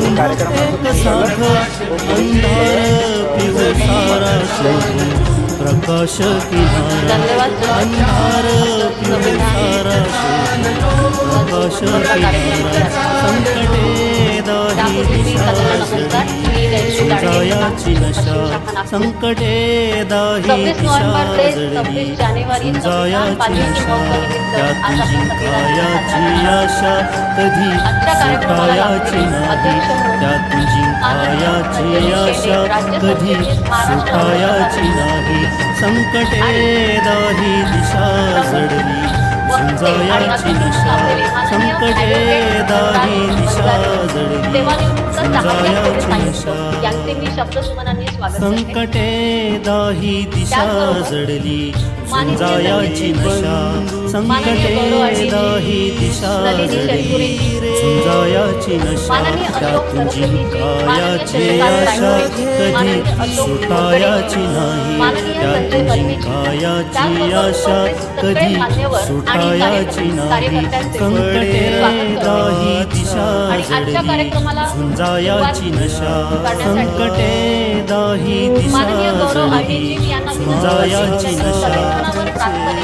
एक साथ अंधार पिवसारा शोधून प्रकाश किनारा अंधार पिवसारा शोधून प्रकाश किनारा संकटे दाही दिशा जडली जायाची नशा संकटे दाही दिशा जडली जायाची नशा त्यातून जिंकायाची आशा कधी सुटायाची नाही त्यातून जिंकायाची आशा कधी सुटायाची नाही संकटे दाही दिशा जडली झुंजायाची नशा संकटे दाही दिशा जडली झुंजायाची नशा संकटे दाही दिशा जडली झुंजायाची नशा संकटे दाही दिशा जडली झुंजायाची नशा त्यातून जिंकायाची आशा कधी सुटायाची नाही त्यातून जिंकायाची आशा कधी सुटायाची नाही संकटे दाही दिशा जडली झुंजायाची नशा संकटे दाही दिशा जडली झुंजायाची नशा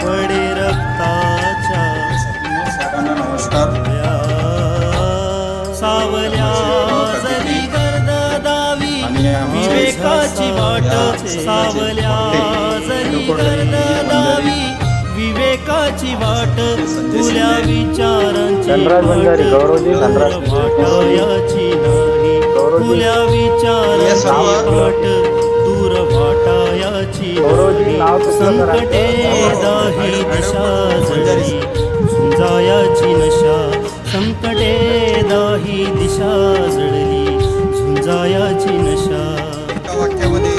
पडे रक्ताच्या सावल्या जरी गर्द दावी विवेकाची वाट सावल्या जरी गर्द दावी विवेकाची वाट तुल्या विचारांची वाटायाची नाही तुल्या विचारांची वाट दूर वाटायाची संकटे दाही दिशा जडली झुंजायाची नशा संकटे दाही दिशा जडली झुंजायाची नशा. एका वाक्यामध्ये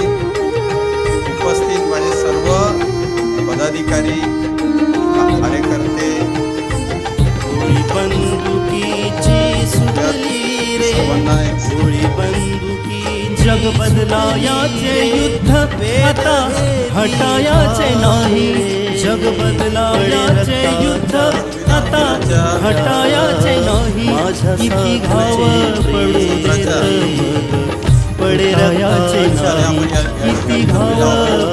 उपस्थित माझे सर्व पदाधिकारी कार्यकर्ते गोळी बंदुकीची सुटली रे गोळी बंदुकी जग बदलायाचे युद्ध आता हटायाचे नाही जग बदलायाचे युद्ध आता हटायाचे नाही किती घाव पडू देत पडे रायाचे नाही किती घाव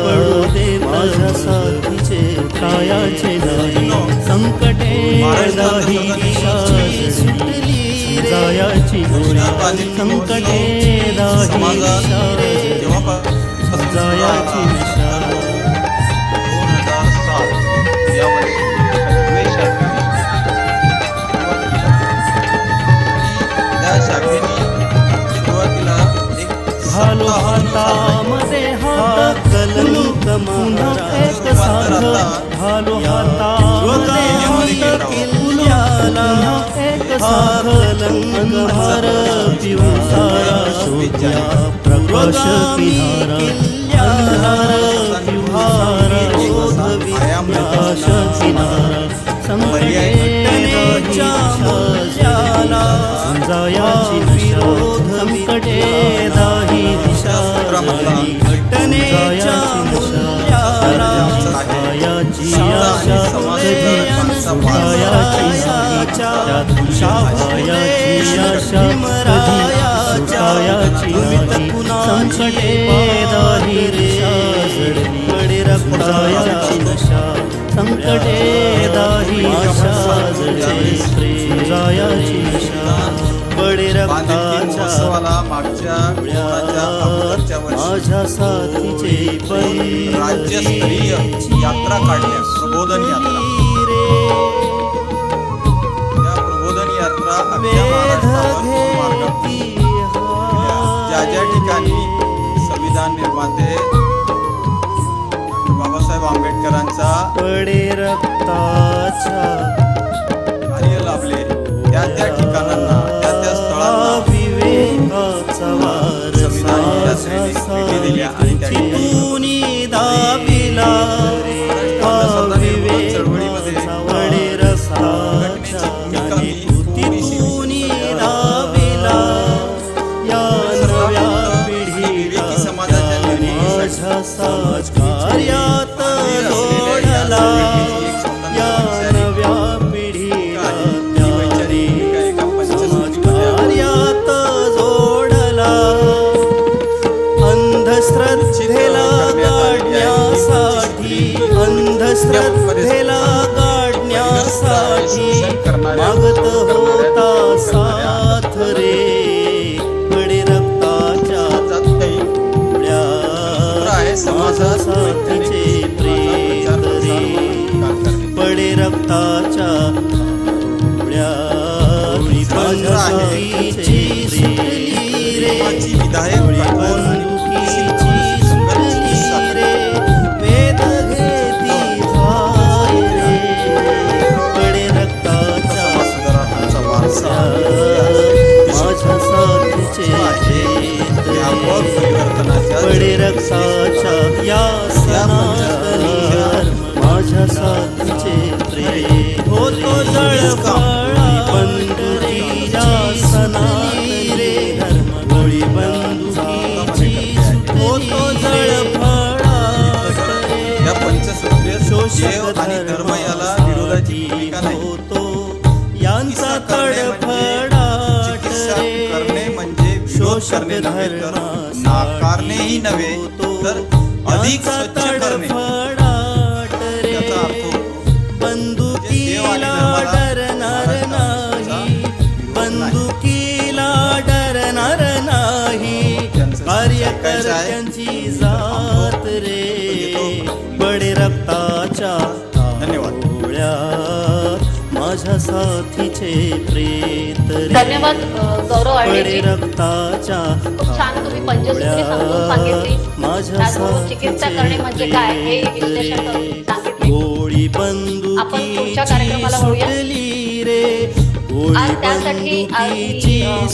पडू देत माझ्या साथीचे कायाचे नाही संकटे दाही दिशा सुटली जायाची गोळी संकटे दाही दिशा जायाची नशा. 2007 या वर्षी त्या शाखेने सुरुवातीला घालो हातामध्ये हात कलंक पुन्हा एक साथ घालो हातामध्ये हात किल्ल्याला एक साथ कलंक भार पिवसारा शोध्या प्रकाश किनारा पिवसारा शोधवी प्रकाश किनारा संकटेच्या मजाला जायाची विरोध संकटे दाही दिशा जडली घटनेच्या मूल्याला जायाची आशा कधी सुटायाची नाही त्यातून शावायाची आशा कधी सुटायाची नाही संकटे दाही दिशा जडली जायाची नशा संकटे दाही दिशा जडली जायाची नशा बडे रक्ताच्या मागच्या अगोदरच्या वर्षी माझ्या साथीचे राज्यस्तरीय यात्रा काढल्या प्रबोधन यात्रा. या प्रबोधन यात्रा अख्ख्या महाराष्ट्रावर मार्गावर ज्या ज्या ठिकाणी संविधान निर्माते बाबासाहेब आंबेडकरांचा बडे रक्ताच्या कार्य लाभले त्या त्या ठिकाणांना त्या त्या स्थळांना विवेकाचा संविधान यात्रेने भेटी दिल्या आणि त्या ठिकाणी दाबिला चळवळीमध्ये बडे रक्ताच्या दाबिला या नव्या पिढीला माझ्या साज कार्यात जोडला या पडे रक्ताच्या डोळ्यात माझ्यासाठीचे सुटली रे प्रेमाची विधायक कठोर आणि पुरेशी जीवनाची संघर्षाची साखर. वेद घेती हाय रे पडे रक्ताच्या समाज सुधारणांचा वारसा माझ्या साथीचे हे आपोआप परिवर्तनाच्या पडे रक्ताच्या या सनातनी माझ्या साथीचे प्रेम होतो जळफळा बंधुरीच्या सनातनी रे धर्म गोळी बंधुकीची होतो जळफळा या पंचसूत्रीय देव आणि धर्म याला विरोधाची भूमिका नाही. होतो यांचा तडफडा चिकित्सा करणे म्हणजे विरोध करणे नव्हे तर नाकारणेही नव्हे तर अधिक स्वच्छ करणे याचा अर्थ होतो. बंदुकीला डरणार नाही बंदुकीला डरणार नाही कार्यकर्त्यांची जात रे बडे रक्ताच्या धन्यवाद. डोळ्यात माझ्या साथीचे प्रेत रे धन्यवाद गौरव पडे आळेजी. रक्ताच्या खूप छान तुम्ही पंचसूत्री समजून सांगितली. त्याचबरोबर चिकित्सा करणे म्हणजे काय हे विश्लेषण करून सांगितले. गोळी आपण पुढच्या कार्यक्रमाला वळूया. सुटली रे आज त्यासाठी आज मी,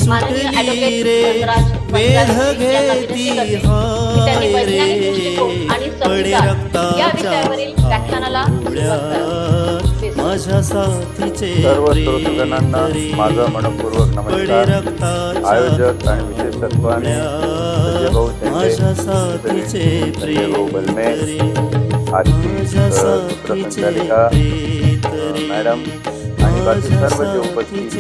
माननीय ॲडव्होकेट धनराज बंजारे यांना विनंती करते की त्यांनी वैज्ञानिक दृष्टिकोन आणि संविधान या विषयावरील व्याख्यानाला सुरुवात करावी. माझ्या साथीचे सर्व श्रोतजनांना माझा मनपूर्वक नमस्कार. आयोजक आणि विशेष तत्वाने संजय भाऊ शेंडे, संजय भाऊ बलमे, आजची सूत्रसंचालिका मॅडम आणि बाकी सर्व जे उपस्थित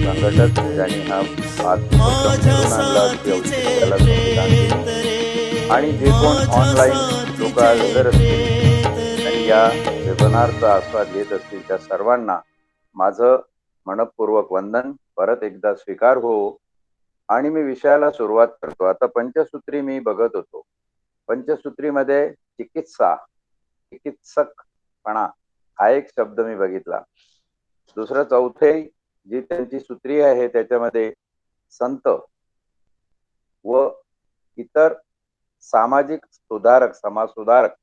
संघटक ज्यांनी हा आज उपक्रम आणला अगदी औचित्य त्याला संविधान दिलं. आणि जे कोण ऑनलाईन लोक हजर असतील आणि या वेबनारचा आस्वाद घेत असतील त्या सर्वांना माझं मनपूर्वक वंदन परत एकदा स्वीकार हो. आणि मी विषयाला सुरुवात करतो. आता पंचसूत्री मी बघत होतो. पंचसूत्रीमध्ये चिकित्सा, चिकित्सकपणा हा एक शब्द मी बघितला. दुसरं चौथे जी त्यांची सूत्री आहे त्याच्यामध्ये संत व इतर सामाजिक सुधारक, समाज सुधारक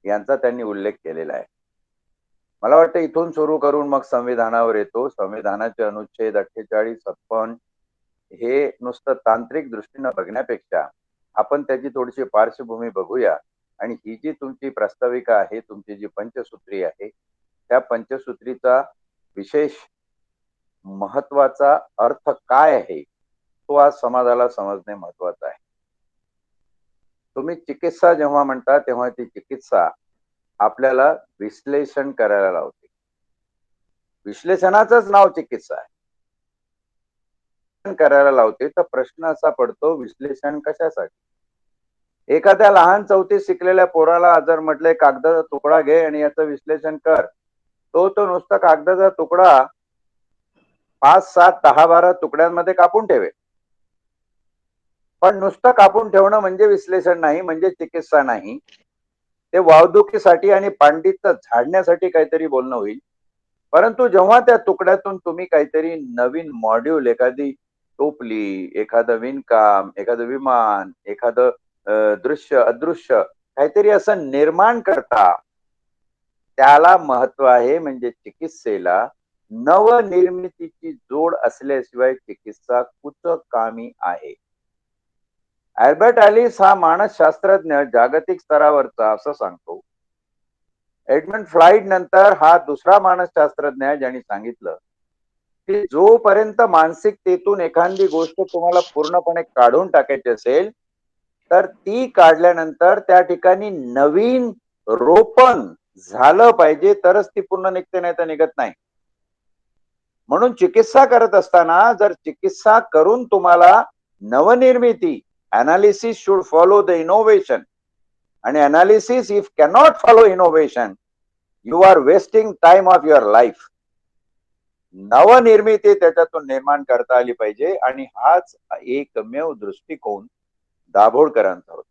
यांचा त्यांनी उल्लेख केलेला आहे. मला वाटतं इथून सुरू करून मग संविधानावर येतो. संविधानाचे अनुच्छेद 48, 56 हे नुसतं तांत्रिक दृष्टीनं बघण्यापेक्षा आपण त्याची थोडीशी पार्श्वभूमी बघूया. आणि ही जी तुमची प्रास्ताविका आहे, तुमची जी पंचसूत्री आहे, त्या पंचसूत्रीचा विशेष महत्वाचा अर्थ काय आहे तो आज समाजाला समजणे महत्वाचं आहे. तुम्ही चिकित्सा जेव्हा म्हणता तेव्हा ती चिकित्सा आपल्याला विश्लेषण करायला लावते. विश्लेषणाचंच नाव चिकित्सा आहे. करायला लावते. तर प्रश्न असा पडतो, विश्लेषण कशासाठी? एखाद्या लहान चौथीत शिकलेल्या पोराला जर म्हटले कागदाचा तुकडा घे आणि याचं विश्लेषण कर, तो नुसता कागदाचा तुकडा 5, 7, 10, 12 तुकड्यांमध्ये कापून ठेवे. पण नुसतं कापून ठेवणं म्हणजे विश्लेषण नाही, म्हणजे चिकित्सा नाही. ते वावदुकीसाठी आणि पांडित्य झाडण्यासाठी काहीतरी बोलणं होईल. परंतु जेव्हा त्या तुकड्यातून तुम्ही काहीतरी नवीन मॉड्यूल, एखादी टोपली, एखादं विणकाम, एखादं विमान, एखादं दृश्य अदृश्य काहीतरी असं निर्माण करता, त्याला महत्व आहे. म्हणजे चिकित्सेला नवनिर्मितीची जोड असल्याशिवाय चिकित्सा कुचकामी आहे. अल्बर्ट ॲलिस हा मानसशास्त्रज्ञ जागतिक स्तरावरचा असं सांगतो. एडमंड फ्लाइट नंतर हा दुसरा मानसशास्त्रज्ञ आहे ज्यांनी सांगितलं की जोपर्यंत मानसिकतेतून एखादी गोष्ट तुम्हाला पूर्णपणे काढून टाकायची असेल तर ती काढल्यानंतर त्या ठिकाणी नवीन रोपण झालं पाहिजे, तरच ती पूर्ण निघते, नाही तर निघत नाही. म्हणून चिकित्सा करत असताना जर चिकित्सा करून तुम्हाला नवनिर्मिती, analysis should follow the innovation, and analysis if cannot follow innovation, you are wasting time of your life. नवनिर्मिती त्याच्यातून निर्माण करता आली पाहिजे. आणि हाच एकमेव दृष्टिकोन दाभोळकरांचा होता.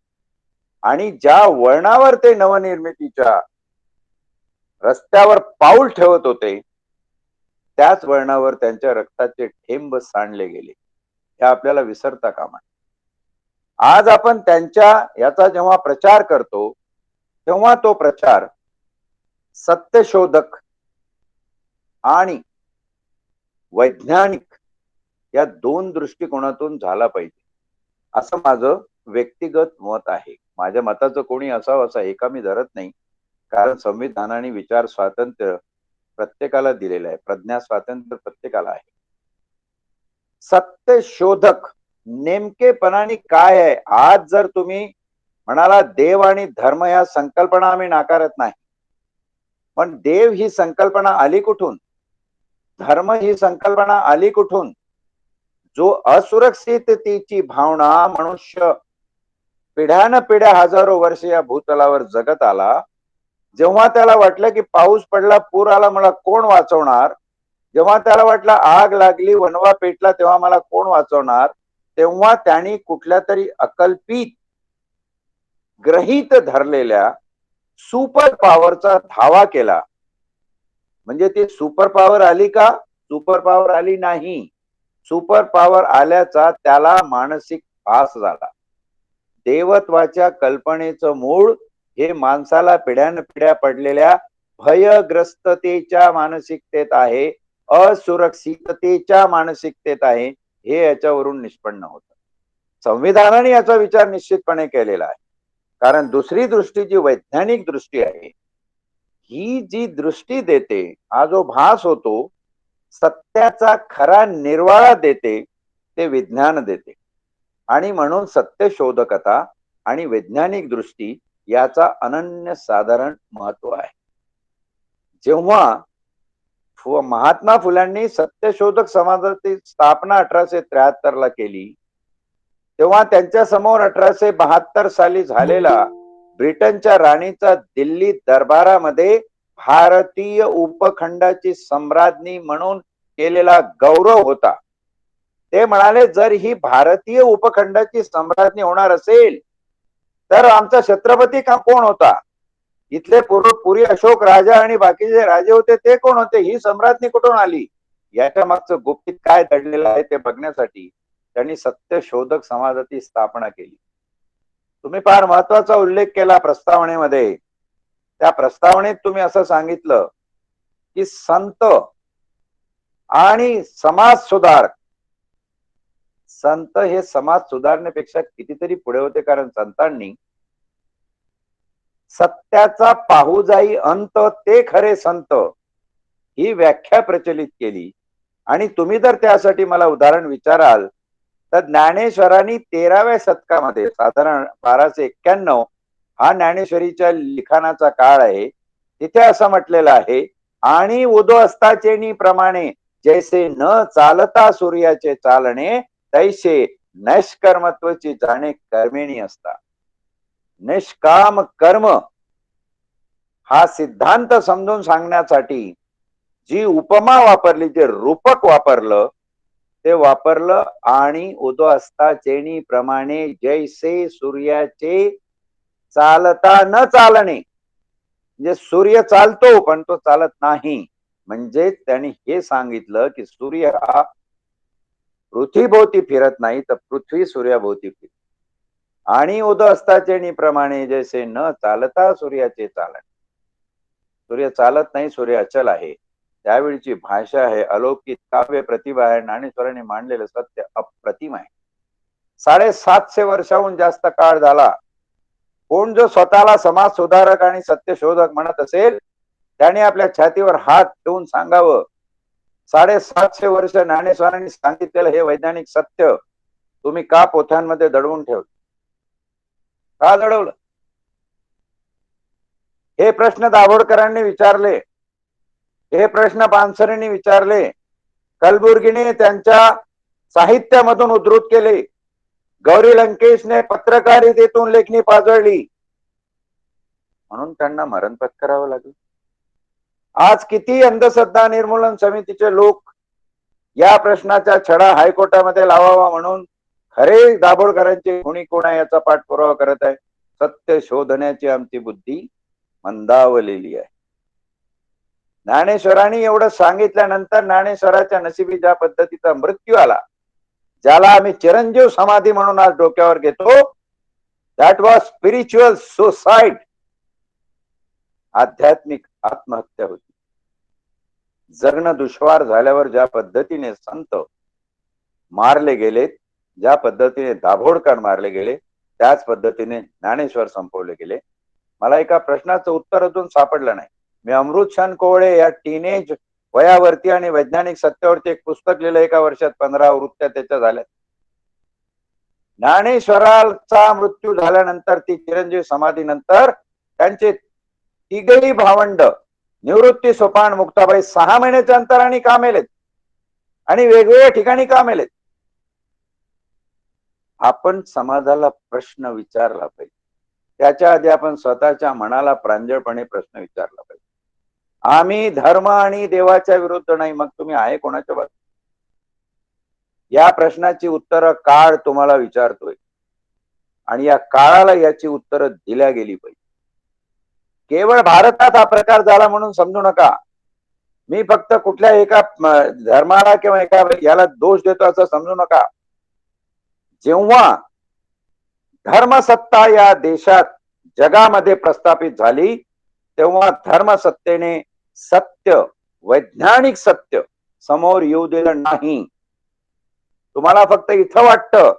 आणि ज्या वळणावर ते नवनिर्मितीच्या रस्त्यावर पाऊल ठेवत होते, त्याच वळणावर त्यांच्या रक्ताचे थेंब सांडले गेले. हे आपल्याला विसरता कामा नये. आज आपण त्यांच्या याचा जेव्हा प्रचार करतो, तेव्हा तो प्रचार सत्यशोधक आणि वैज्ञानिक या दोन दृष्टिकोनातून झाला पाहिजे, असं माझं व्यक्तिगत मत आहे. माझ्या मताचं कोणी असावं असं एका मी धरत नाही, कारण संविधानाने विचार स्वातंत्र्य प्रत्येकाला दिलेलं आहे, प्रज्ञा स्वातंत्र्य प्रत्येकाला आहे. सत्यशोधक नेमकेपणाने काय आहे? आज जर तुम्ही म्हणाला देव आणि धर्म या संकल्पना आम्ही नाकारत नाही, पण देव ही संकल्पना आली कुठून? धर्म ही संकल्पना आली कुठून? जो असुरक्षिततेची भावना मनुष्य पिढ्यानपिढ्या हजारो वर्ष या भूतलावर जगत आला, जेव्हा त्याला वाटलं की पाऊस पडला, पूर आला, मला कोण वाचवणार, जेव्हा त्याला वाटलं आग लागली, वणवा पेटला, तेव्हा मला कोण वाचवणार, तेव्हा त्यांनी कुठल्या तरी अकल्पित ग्रहित धरलेल्या सुपर पॉवरचा धावा केला. म्हणजे ती सुपर पॉवर आली का? सुपर पॉवर आली नाही. सुपर पॉवर आल्याचा त्याला मानसिक भास झाला. देवत्वाच्या कल्पनेचं मूळ हे माणसाला पिढ्यानपिढ्या पडलेल्या भयग्रस्ततेच्या मानसिकतेत आहे, असुरक्षिततेच्या मानसिकतेत आहे. हे याच्यावरून निष्पन्न होतं. संविधानाने याचा विचार निश्चितपणे केलेला आहे. कारण दुसरी दृष्टी जी वैज्ञानिक दृष्टी आहे, ही जी दृष्टी देते, हा जो भास होतो, सत्याचा खरा निर्वाळा देते, ते विज्ञान देते. आणि म्हणून सत्यशोधकता आणि वैज्ञानिक दृष्टी याचा अनन्य साधारण महत्व आहे. जेव्हा महात्मा फुल्यांनी सत्यशोधक समाजाची स्थापना 1873 ला केली, तेव्हा त्यांच्या समोर 1872 साली झालेला ब्रिटनच्या राणीचा दिल्ली दरबारामध्ये भारतीय उपखंडाची सम्राज्ञी म्हणून केलेला गौरव होता. ते म्हणाले, जर ही भारतीय उपखंडाची सम्राज्ञी होणार असेल तर आमचा छत्रपती का कोण होता? इथले पुरी अशोक राजा आणि बाकीचे राजे होते ते कोण होते? ही सम्राज्ञी कुठून आली? याच्या मागचं गुपित काय दडलेलं आहे ते बघण्यासाठी त्यांनी सत्यशोधक समाजाची स्थापना केली. तुम्ही फार महत्वाचा उल्लेख केला प्रस्तावनेमध्ये. त्या प्रस्तावनेत तुम्ही असं सांगितलं की संत आणि समाज सुधारक. संत हे समाज सुधारण्यापेक्षा कितीतरी पुढे होते, कारण संतांनी सत्याचा पाहू जाई अंत ते खरे संत ही व्याख्या प्रचलित केली. आणि तुम्ही जर त्यासाठी मला उदाहरण विचाराल तर ज्ञानेश्वरांनी 13व्या शतकामध्ये साधारण 1291 हा ज्ञानेश्वरीच्या लिखाणाचा काळ आहे. तिथे असं म्हटलेलं आहे, आणि उदो असताचेनी प्रमाणे जैसे न चालता सूर्याचे चालणे, तैसे नैष्कर्मत्वची जाणे कर्मेणी असता. निष्काम कर्म हा सिद्धांत समजून सांगण्यासाठी जी उपमा वापरली, जे रूपक वापरलं ते वापरलं, आणि उदो असता चेणी प्रमाणे जैसे सूर्याचे चालता न चालणे, म्हणजे सूर्य चालतो पण तो चालत नाही. म्हणजे त्यांनी हे सांगितलं की सूर्य हा पृथ्वीभोवती फिरत नाही, तर पृथ्वी सूर्याभोवती फिरते. आणि उदो असता चेणी प्रमाणे जैसे न चालता सूर्याचे चालणे. सूर्य चालत नाही, सूर्य अचल आहे. त्यावेळीची भाषा आहे, अलौकिक काव्य प्रतिभा आहे. ज्ञानेश्वरांनी मांडलेलं सत्य अप्रतिम आहे. 750 वर्षाहून जास्त काळ झाला. कोण जो स्वतःला समाज सुधारक आणि सत्यशोधक म्हणत असेल त्याने आपल्या छातीवर हात ठेवून सांगावं, 750 वर्ष ज्ञानेश्वरांनी सांगितलेलं हे वैज्ञानिक सत्य तुम्ही का पोथ्यांमध्ये दडवून ठेवलं? का दडवलं? हे प्रश्न दाभोळकरांनी विचारले, हे प्रश्न पानसरेंनी विचारले, कलबुर्गीने त्यांच्या साहित्यामधून उद्धृत केले, गौरी लंकेशने पत्रकारितेतून लेखणी पाजळली, म्हणून त्यांना मरण पत्करावं लागलं. आज किती अंधश्रद्धा निर्मूलन समितीचे लोक या प्रश्नाचा छडा हायकोर्टामध्ये लावावा म्हणून खरे दाभोळकरांचे गुणी कोण आहे याचा पाठपुरावा करत आहे. सत्य शोधण्याची आमची बुद्धी मंदावलेली आहे. ज्ञानेश्वरांनी एवढं सांगितल्यानंतर ज्ञानेश्वराच्या नशिबी ज्या पद्धतीचा मृत्यू आला, ज्याला आम्ही चिरंजीव समाधी म्हणून आज डोक्यावर घेतो, दॅट वॉज स्पिरिच्युअल सुसाइड. आध्यात्मिक आत्महत्या होती. जगणं दुष्वार झाल्यावर ज्या पद्धतीने संत मारले गेलेत, ज्या पद्धतीने दाभोळकर मारले गेले, त्याच पद्धतीने ज्ञानेश्वर संपवले गेले. मला एका प्रश्नाचं उत्तर अजून सापडलं नाही. मी अमृतशन कोवळे या टीनेज वयावरती आणि वैज्ञानिक सत्यावरती एक पुस्तक लिहिलं. एका वर्षात 15 आवृत्त्या त्याच्या झाल्या. ज्ञानेश्वराचा मृत्यू झाल्यानंतर, ती चिरंजीव समाधीनंतर त्यांचे तिघही भावंड निवृत्ती, सोपान, मुक्ताबाई 6 महिन्याच्या अंतराने का मेलेत आणि वेगवेगळ्या ठिकाणी का मेलेत? आपण समाजाला प्रश्न विचारला पाहिजे. त्याच्या आधी आपण स्वतःच्या मनाला प्रांजळपणे प्रश्न विचारला पाहिजे. आम्ही धर्म आणि देवाच्या विरुद्ध नाही, मग तुम्ही आहे कोणाच्या बाजूने? या प्रश्नाची उत्तरं काळ तुम्हाला विचारतोय आणि या काळाला याची उत्तरं दिल्या गेली पाहिजे. केवळ भारतात हा प्रकार झाला म्हणून समजू नका. मी फक्त कुठल्या एका धर्माला किंवा एका याला दोष देतो असं समजू नका. जेव्हा धर्मसत्ता या देशात जगामध्ये प्रस्थापित झाली, तेव्हा धर्मसत्तेने सत्य, वैज्ञानिक सत्य समोर येऊ दिलं नाही. तुम्हाला फक्त इथं वाटतं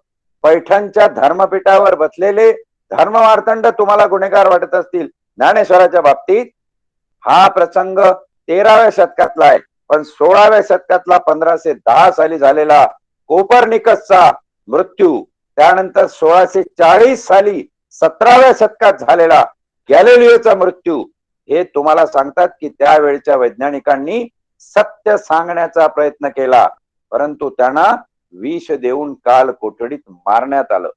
पैठणच्या धर्मपीठावर बसलेले धर्ममार्तंड तुम्हाला गुन्हेगार वाटत असतील. ज्ञानेश्वराच्या बाबतीत हा प्रसंग 13व्या शतकातला आहे, पण 16व्या शतकातला 1510 साली झालेला कोपर्निकसचा मृत्यू, त्यानंतर 1640 साली 17व्या शतकात झालेला गॅलिलिओचा मृत्यू, हे तुम्हाला सांगतात की त्यावेळच्या वैज्ञानिकांनी सत्य सांगण्याचा प्रयत्न केला, परंतु त्यांना विष देऊन काल कोठडीत मारण्यात आलं.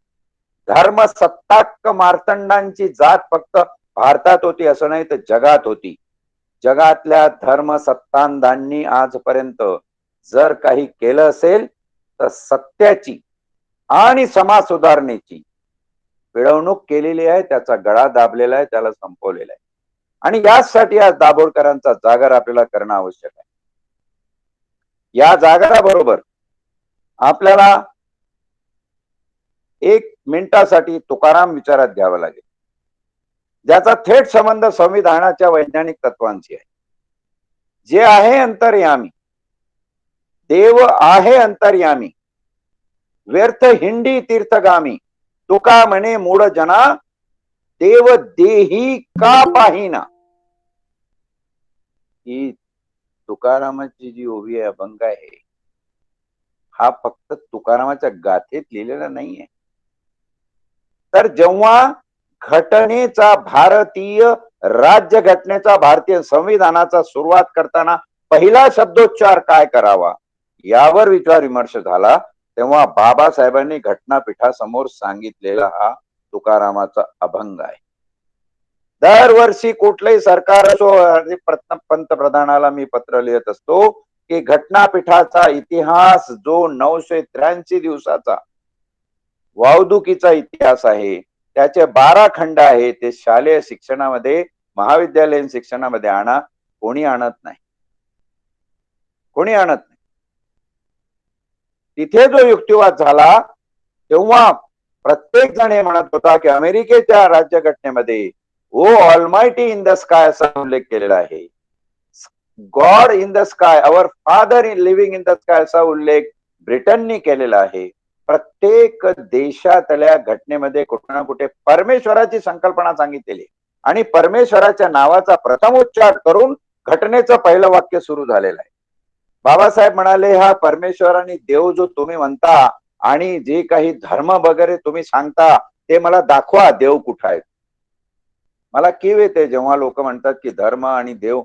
धर्मसत्ताक मार्तंडांची जात फक्त भारतात होती असं नाही, तर जगात होती. जगातल्या धर्मसत्तांधांनी आजपर्यंत जर काही केलं असेल तर सत्याची आणि समाज सुधारणेची पिळवणूक केलेली आहे, त्याचा गळा दाबलेला आहे, त्याला संपवलेला आहे. आणि यासाठी आज दाभोळकरांचा जागर आपल्याला करणं आवश्यक आहे. या जागराबरोबर आपल्याला 1 मिनिटासाठी तुकाराम विचारात घ्यावा लागेल, ज्याचा थेट संबंध संविधानाच्या वैज्ञानिक तत्वांशी आहे. जे आहे अंतर्यामी, देव आहे अंतर्यामी, व्यर्थ हिंडी तीर्थगामी, तुका म्हणे मूढ जना, देव देही का पाहिना. ही तुकारामाची जी ओवी आहे, अभंग आहे, हा फक्त तुकारामाच्या गाथेत लिहिलेला नाहीये. तर जेव्हा घटनेचा, भारतीय राज्य घटनेचा, भारतीय संविधानाचा सुरुवात करताना पहिला शब्दोच्चार काय करावा यावर विचार विमर्श झाला, तेव्हा बाबासाहेबांनी घटनापीठासमोर सांगितलेला हा तुकारामाचा अभंग आहे. दरवर्षी कुठलंही सरकार असो, पंतप्रधानाला मी पत्र लिहित असतो की घटनापीठाचा इतिहास जो 983 दिवसाचा वावदुकीचा इतिहास आहे, त्याचे 12 खंड आहे, ते शालेय शिक्षणामध्ये, महाविद्यालयीन शिक्षणामध्ये आणा. कोणी आणत नाही, कोणी आणत नाही. तिथे जो युक्तिवाद झाला तेव्हा प्रत्येक जण हे म्हणत होता की अमेरिकेच्या राज्यघटनेमध्ये ओ ऑलमायटी इन द स्काय असा उल्लेख केलेला आहे, God in the sky, our father in living in the sky असा उल्लेख ब्रिटननी केलेला आहे. प्रत्येक देशातल्या घटनेमध्ये कुठे ना कुठे परमेश्वराची संकल्पना सांगितलेली आणि परमेश्वराच्या नावाचा प्रथम उच्चार करून घटनेचं पहिलं वाक्य सुरू झालेलं आहे. बाबासाहेब म्हणाले, हा परमेश्वर आणि देव जो तुम्ही म्हणता आणि जे काही धर्म वगैरे तुम्ही सांगता ते मला दाखवा, देव कुठं आहे. मला कीव येते जेव्हा लोक म्हणतात की धर्म आणि देव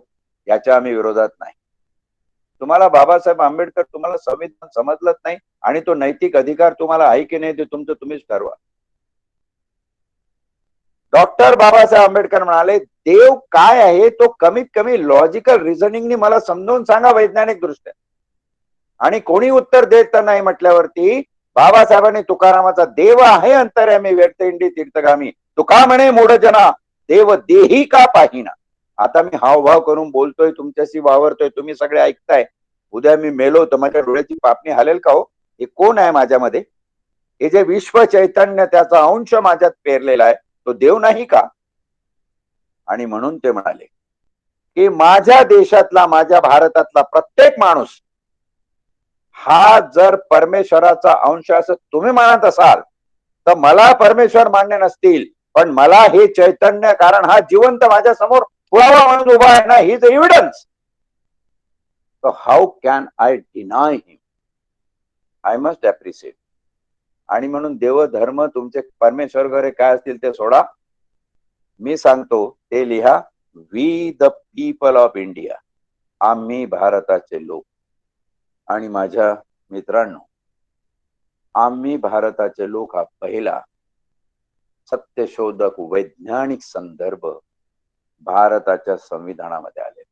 याच्या आम्ही विरोधात नाही. तुम्हाला बाबासाहेब आंबेडकर, तुम्हाला संविधान समजलंच नाही आणि तो नैतिक अधिकार तुम्हाला आहे की नाही ते तुमचं तुम्हीच ठरवा. डॉक्टर बाबासाहेब आंबेडकर म्हणाले, देव काय आहे तो कमीत कमी लॉजिकल रिझनिंगनी मला समजावून सांगा वैज्ञानिक दृष्ट्या. आणि कोणी उत्तर देत नाही म्हटल्यावरती बाबासाहेबांनी तुकारामाचा देव आहे अंतर्यामी, व्यर्थ हिंडी तीर्थगामी, तुका म्हणे मूढ जना, देव देही का पाहिना. आता मी हावभाव करून बोलतोय, तुमच्याशी वावरतोय, तुम्ही सगळे ऐकताय. उद्या मी मेलो तर माझ्या डोळ्याची पापणी हालेल का हो? हे कोण आहे माझ्यामध्ये? हे जे विश्व चैतन्य, त्याचा अंश माझ्यात पेरलेला आहे, तो देव नाही का? आणि म्हणून ते म्हणाले की माझ्या देशातला, माझ्या भारतातला प्रत्येक माणूस हा जर परमेश्वराचा अंश असं तुम्ही मानत असाल, तर मला परमेश्वर मान्य नसतील, पण मला हे चैतन्य, कारण हा जिवंत माझ्या समोर पुरावा म्हणून उभा आहे ना, he is evidence. So how can I deny him? I must appreciate. आणि म्हणून देव, धर्म, तुमचे परमेश्वर वगैरे काय असतील ते सोडा. मी सांगतो ते लिहा, we the people of India, आम्ही भारताचे लोक. आणि माझ्या मित्रांनो, आम्ही भारताचे लोक हा पहिला सत्यशोधक वैज्ञानिक संदर्भ भारताच्या संविधानामध्ये आले.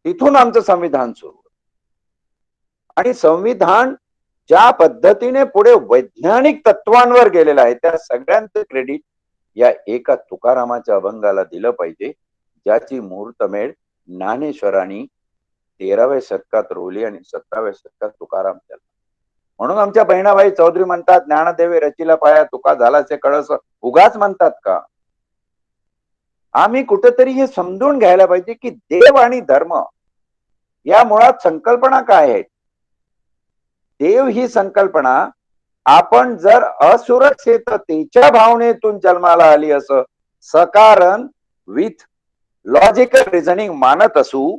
तिथून आमचं संविधान सुरू. आणि संविधान ज्या पद्धतीने पुढे वैज्ञानिक तत्वांवर गेलेलं आहे, त्या सगळ्यांचं क्रेडिट या एका तुकारामाच्या अभंगाला दिलं पाहिजे, ज्याची मुहूर्तमेढ ज्ञानेश्वरांनी 13व्या शतकात रोवली आणि 17व्या शतकात तुकाराम केला. म्हणून आमच्या बहिणाबाई चौधरी म्हणतात, ज्ञानदेवे रचिला पाया, तुका झालाचे कळस. उगाच म्हणतात का? आम्ही कुठेतरी हे समजून घ्यायला पाहिजे की देव आणि धर्म या मुळात संकल्पना काय आहेत. देव ही संकल्पना आपण जर असुरक्षिततेच्या भावनेतून जन्माला आली असं सकारण विथ लॉजिकल रिझनिंग मानत असू,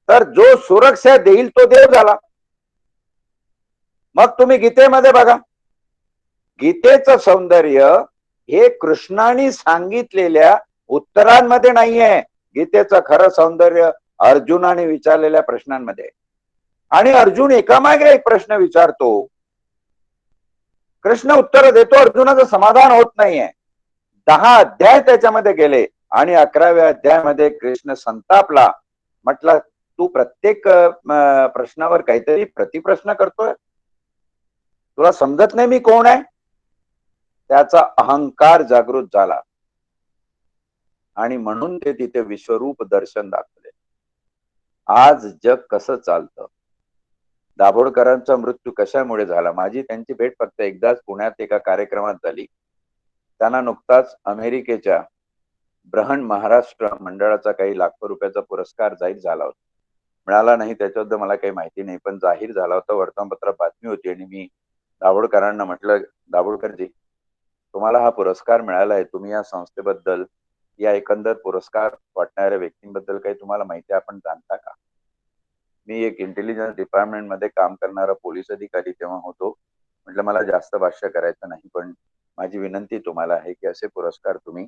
तर जो सुरक्षा देईल तो देव झाला. मग तुम्ही गीतेमध्ये बघा, गीतेचं सौंदर्य हे कृष्णाने सांगितलेल्या उत्तरांमध्ये नाहीये. गीतेचं खरं सौंदर्य अर्जुनाने विचारलेल्या प्रश्नांमध्ये. आणि अर्जुन एकामागे एक प्रश्न विचारतो, कृष्ण उत्तर देतो, अर्जुनाचं समाधान होत नाहीये. 10 अध्याय त्याच्यामध्ये गेले आणि 11व्या अध्यायामध्ये कृष्ण संतापला. म्हटलं, तू प्रत्येक प्रश्नावर काहीतरी प्रतिप्रश्न करतोय, तुला समजत नाही मी कोण आहे? त्याचा अहंकार जागृत झाला आणि म्हणून ते तिथे विश्वरूप दर्शन दाखवले. आज जग कसं चालतं, दाभोळकरांचा मृत्यू कशामुळे झाला? माझी त्यांची भेट फक्त एकदाच पुण्यात एका कार्यक्रमात झाली. त्यांना नुकताच अमेरिकेच्या ब्रहण महाराष्ट्र मंडळाचा काही लाखो रुपयाचा पुरस्कार जाहीर झाला होता. मिळाला नाही त्याच्याबद्दल मला काही माहिती नाही, पण जाहीर झाला होता, वर्तमानपत्रात बातमी होती. आणि मी दाभोळकरांना म्हटलं, दाभोळकरजी, तुम्हाला हा पुरस्कार मिळाला आहे, तुम्ही या संस्थेबद्दल, या एकंदर पुरस्कार वाटणाऱ्या व्यक्तींबद्दल काही तुम्हाला माहिती आपण जाणता का? मी एक इंटेलिजन्स डिपार्टमेंट मध्ये काम करणारा पोलीस अधिकारी तेव्हा होतो. म्हटलं, मला जास्त भाष्य करायचं नाही, पण माझी विनंती तुम्हाला आहे की असे पुरस्कार तुम्ही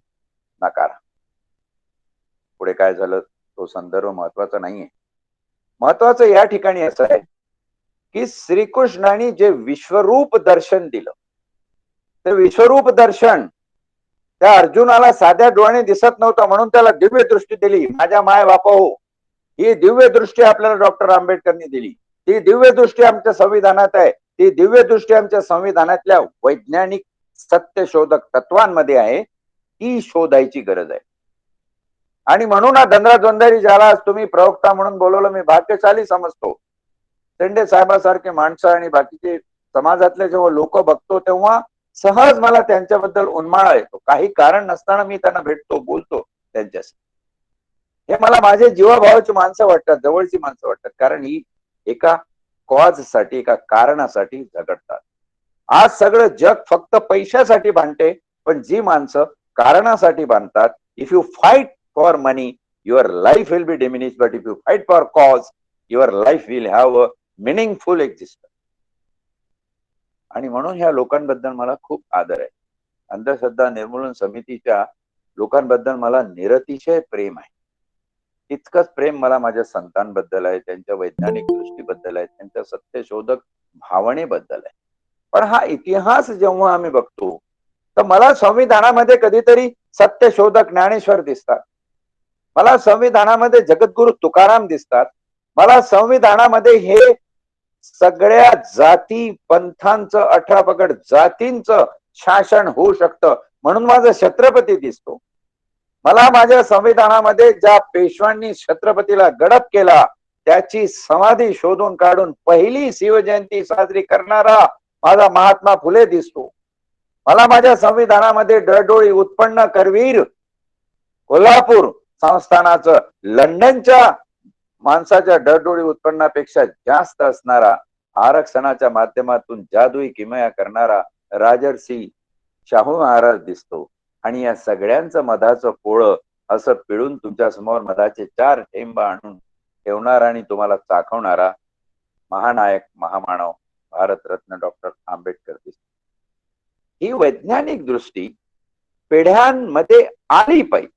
नाकारा. पुढे काय झालं तो संदर्भ महत्वाचा नाहीये. महत्वाचं या ठिकाणी असं आहे की श्रीकृष्णाने जे विश्वरूप दर्शन दिलं, ते विश्वरूप दर्शन त्या अर्जुनाला साध्या डोळ्याने दिसत नव्हतं, म्हणून त्याला दिव्य दृष्टी दिली. माझ्या माय बापा हो, ही दिव्य दृष्टी आपल्याला डॉक्टर आंबेडकरनी दिली. ती दिव्य दृष्टी आमच्या संविधानात आहे. ती दिव्य दृष्टी आमच्या संविधानातल्या वैज्ञानिक सत्यशोधक तत्वांमध्ये आहे. ती शोधायची गरज आहे. आणि म्हणून हा धनराज ज्याला तुम्ही प्रवक्ता म्हणून बोलवलं, मी भाग्यशाली समजतो. शेंडे साहेबासारखे माणसं आणि बाकीचे समाजातले जेव्हा लोक बघतो, तेव्हा सहज मला त्यांच्याबद्दल उन्माळा येतो. काही कारण नसताना मी त्यांना भेटतो, बोलतो त्यांच्याशी. हे मला माझे जीवाभावाची माणसं वाटतात, जवळची माणसं वाटतात, कारण ही एका कॉज साठी, एका कारणासाठी झगडतात. आज सगळं जग फक्त पैशासाठी भांडते, पण जी माणसं कारणासाठी बांधतात, if you fight for money, your life will be diminish, but if you fight for cause, your life will have a meaningful existence. आणि म्हणून ह्या लोकांबद्दल मला खूप आदर आहे. अंधश्रद्धा निर्मूलन समितीच्या लोकांबद्दल मला निरतिशय प्रेम आहे. इतकंच प्रेम मला माझ्या संतांबद्दल आहे, त्यांच्या वैज्ञानिक दृष्टीबद्दल आहे, त्यांच्या सत्यशोधक भावनेबद्दल आहे. पण हा इतिहास जेव्हा आम्ही बघतो, तर मला संविधानामध्ये कधीतरी सत्यशोधक ज्ञानेश्वर दिसतात, मला संविधानामध्ये जगद्गुरु तुकाराम दिसतात, मला संविधानामध्ये हे सगळ्या जाती पंथांचं 18 पगड जातींचं शासन होऊ शकतं म्हणून माझा छत्रपती दिसतो, मला माझ्या संविधानामध्ये ज्या पेशव्यांनी छत्रपतीला गडप केला त्याची समाधी शोधून काढून पहिली शिवजयंती साजरी करणारा माझा महात्मा फुले दिसतो. मला माझ्या संविधानामध्ये डळडोळी उत्पन्न करवीर कोल्हापूर संस्थानाचं लंडनच्या माणसाच्या डळडोळी उत्पन्नापेक्षा जास्त असणारा आरक्षणाच्या माध्यमातून जादुई किमया करणारा राजर्षी शाहू महाराज दिसतो. आणि या सगळ्यांचं मधाचं पोळं असं पिळून तुमच्या समोर मधाचे 4 थेंब आणून ठेवणारा आणि तुम्हाला चाखवणारा महानायक महामानव भारतरत्न डॉक्टर आंबेडकर दिसतो. ही वैज्ञानिक दृष्टी पिढ्यांमध्ये आली पाहिजे.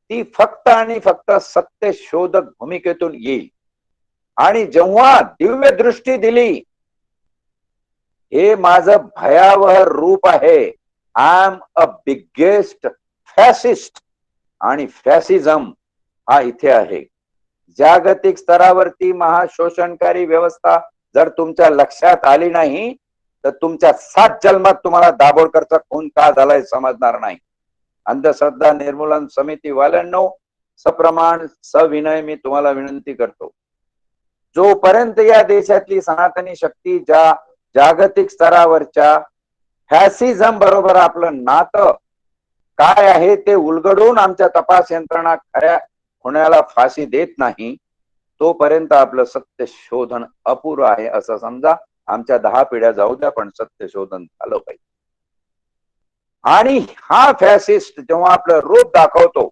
ती फक्त आणि फक्त सत्य शोधक भूमिकेतून येईल. आणि जेव्हा दिव्य दृष्टी दिली, हे माझं भयावह रूप आहे. I am a biggest fascist. आणि फॅसिझम हा इथे आहे. जागतिक स्तरावरती महाशोषणकारी व्यवस्था जर तुमच्या लक्षात आली नाही तर तुमच्या 7 जन्मात तुम्हाला दाभोळकरचा खून का झालाय समजणार नाही. अंधश्रद्धा निर्मूलन समिती वाल्यांनो, सप्रमाण सविनय मी तुम्हाला विनंती करतो, जोपर्यंत या देशातली सनातनी शक्ती ज्या जागतिक स्तरावरच्या फॅसिझम बरोबर आपलं नातं काय आहे ते उलगडून आमच्या तपास यंत्रणा खऱ्या होण्याला फाशी देत नाही, तोपर्यंत आपलं सत्य शोधन अपुरं आहे असं समजा. आमच्या 10 पिढ्या जाऊ द्या, पण सत्य शोधन झालं पाहिजे. आणि हा फॅसिस्ट जेव्हा आपलं रूप दाखवतो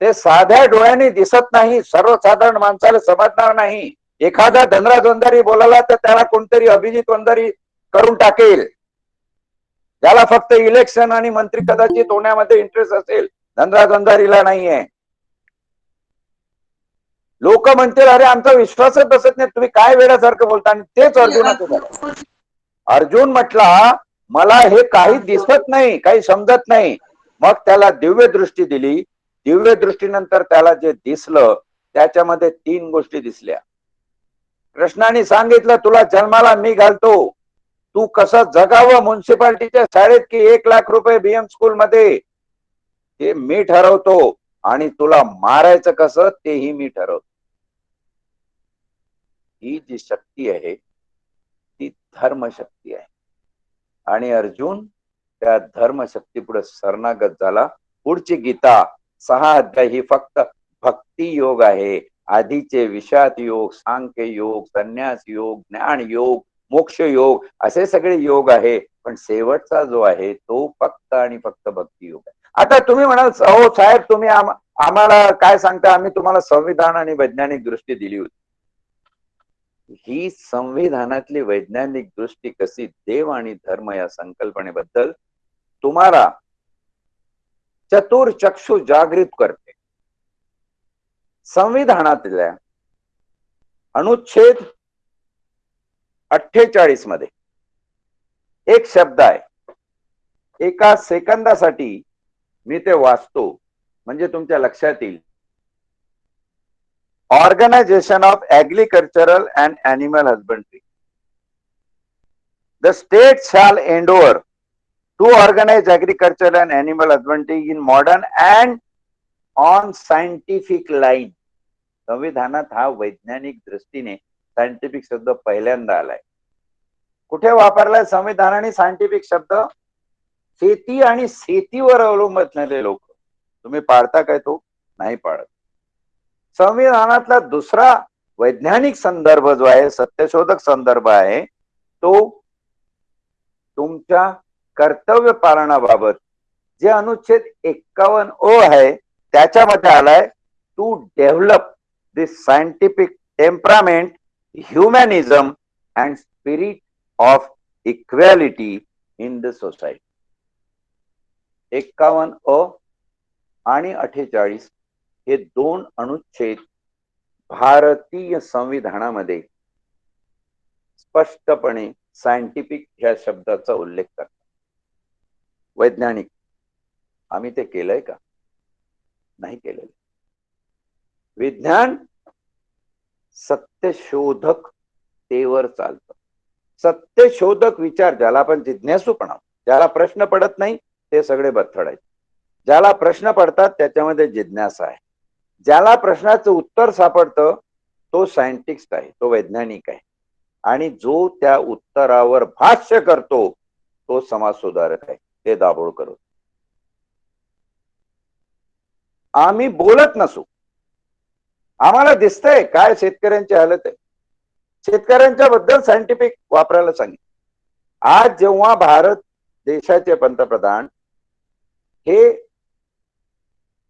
ते साध्या डोळ्याने दिसत नाही, सर्वसाधारण माणसाला समजणार नाही. एखादा धनराज वंजारी बोलायला तर त्याला कोणतरी अभिजित वंजारी करून टाकेल. त्याला फक्त इलेक्शन आणि मंत्री कदाचित होण्यामध्ये इंटरेस्ट असेल, धनराज वंजारीला नाहीये. लोक म्हणतील अरे आमचा विश्वासच बसत नाही, तुम्ही काय वेड्यासारखं बोलता. आणि तेच अर्जुनाचं झालं. अर्जुन म्हटला मला हे काही दिसत नाही, काही समजत नाही. मग त्याला दिव्य दृष्टी दिली. दिव्य दृष्टीनंतर त्याला जे दिसलं त्याच्यामध्ये 3 गोष्टी दिसल्या. कृष्णाने सांगितलं तुला जन्माला मी घालतो, तू कसं जगावं म्युन्सिपाल्टीच्या शाळेत की 1 लाख रुपये बीएम स्कूल मध्ये ते मी ठरवतो, आणि तुला मारायचं कसं तेही मी ठरवतो. ही जी शक्ती आहे ती धर्मशक्ती आहे. आणि अर्जुन त्या धर्मशक्ती पुढे शरणागत झाला. पुढची गीता 6 अध्याय ही फक्त भक्ती योग आहे. आधीचे विषाद योग, सांख्य योग, संन्यास योग, ज्ञान योग, मोक्ष योग असे सगळे योग आहे. पण शेवटचा जो आहे तो फक्त आणि फक्त भक्ती योग आहे. आता तुम्ही म्हणाल हो साहेब तुम्ही आम्हाला काय सांगता, आम्ही तुम्हाला संविधान आणि वैज्ञानिक दृष्टी दिली होती. ही संविधानातली वैज्ञानिक दृष्टी कशी देव आणि धर्म या संकल्पनेबद्दल तुम्हाला चतुर चक्षु जागृत करते. संविधानातल्या अनुच्छेद 48 मध्ये एक शब्द आहे, एका सेकंदासाठी मी ते वाचतो म्हणजे तुमच्या लक्षात येईल. Organisation of agricultural and animal husbandry. The state shall endeavour to organise agriculture and animal husbandry in modern and on scientific line. संविधानात हा वैज्ञानिक दृष्टीने सायंटिफिक शब्द पहिल्यांदा आलाय. कुठे वापरलाय संविधानाने सायंटिफिक शब्द? शेती आणि शेतीवर अवलंबून लोक. तुम्ही पाळता काय तो? नाही पाळत. संविधानातला दुसरा वैज्ञानिक संदर्भ जो आहे, सत्यशोधक संदर्भ आहे, तो तुमच्या कर्तव्य पालनाबाबत जे अनुच्छेद 51 आहे त्याच्यामध्ये आलाय. To develop this scientific temperament, humanism and spirit of equality in the society. 51 आणि 48 हे 2 अनुच्छेद भारतीय संविधानामध्ये स्पष्टपणे सायंटिफिक ह्या शब्दाचा उल्लेख करतात. वैज्ञानिक. आम्ही ते केलंय का? नाही केलेलं. विज्ञान सत्यशोधक तेवर चालतं. सत्यशोधक विचार ज्याला आपण जिज्ञासूपणा, ज्याला प्रश्न पडत नाही ते सगळे बथडायचे. ज्याला प्रश्न पडतात त्याच्यामध्ये जिज्ञासा आहे. ज्याला प्रश्नाचं उत्तर सापडतं तो सायंटिस्ट आहे, तो वैज्ञानिक आहे. आणि जो त्या उत्तरावर भाष्य करतो तो समाज सुधारक आहे. ते दाभोळकर होते. आम्ही बोलत नसू, आम्हाला दिसतंय काय शेतकऱ्यांची हालत आहे. शेतकऱ्यांच्या बद्दल सायंटिफिक वापरायला सांगितलं. आज जेव्हा भारत देशाचे पंतप्रधान हे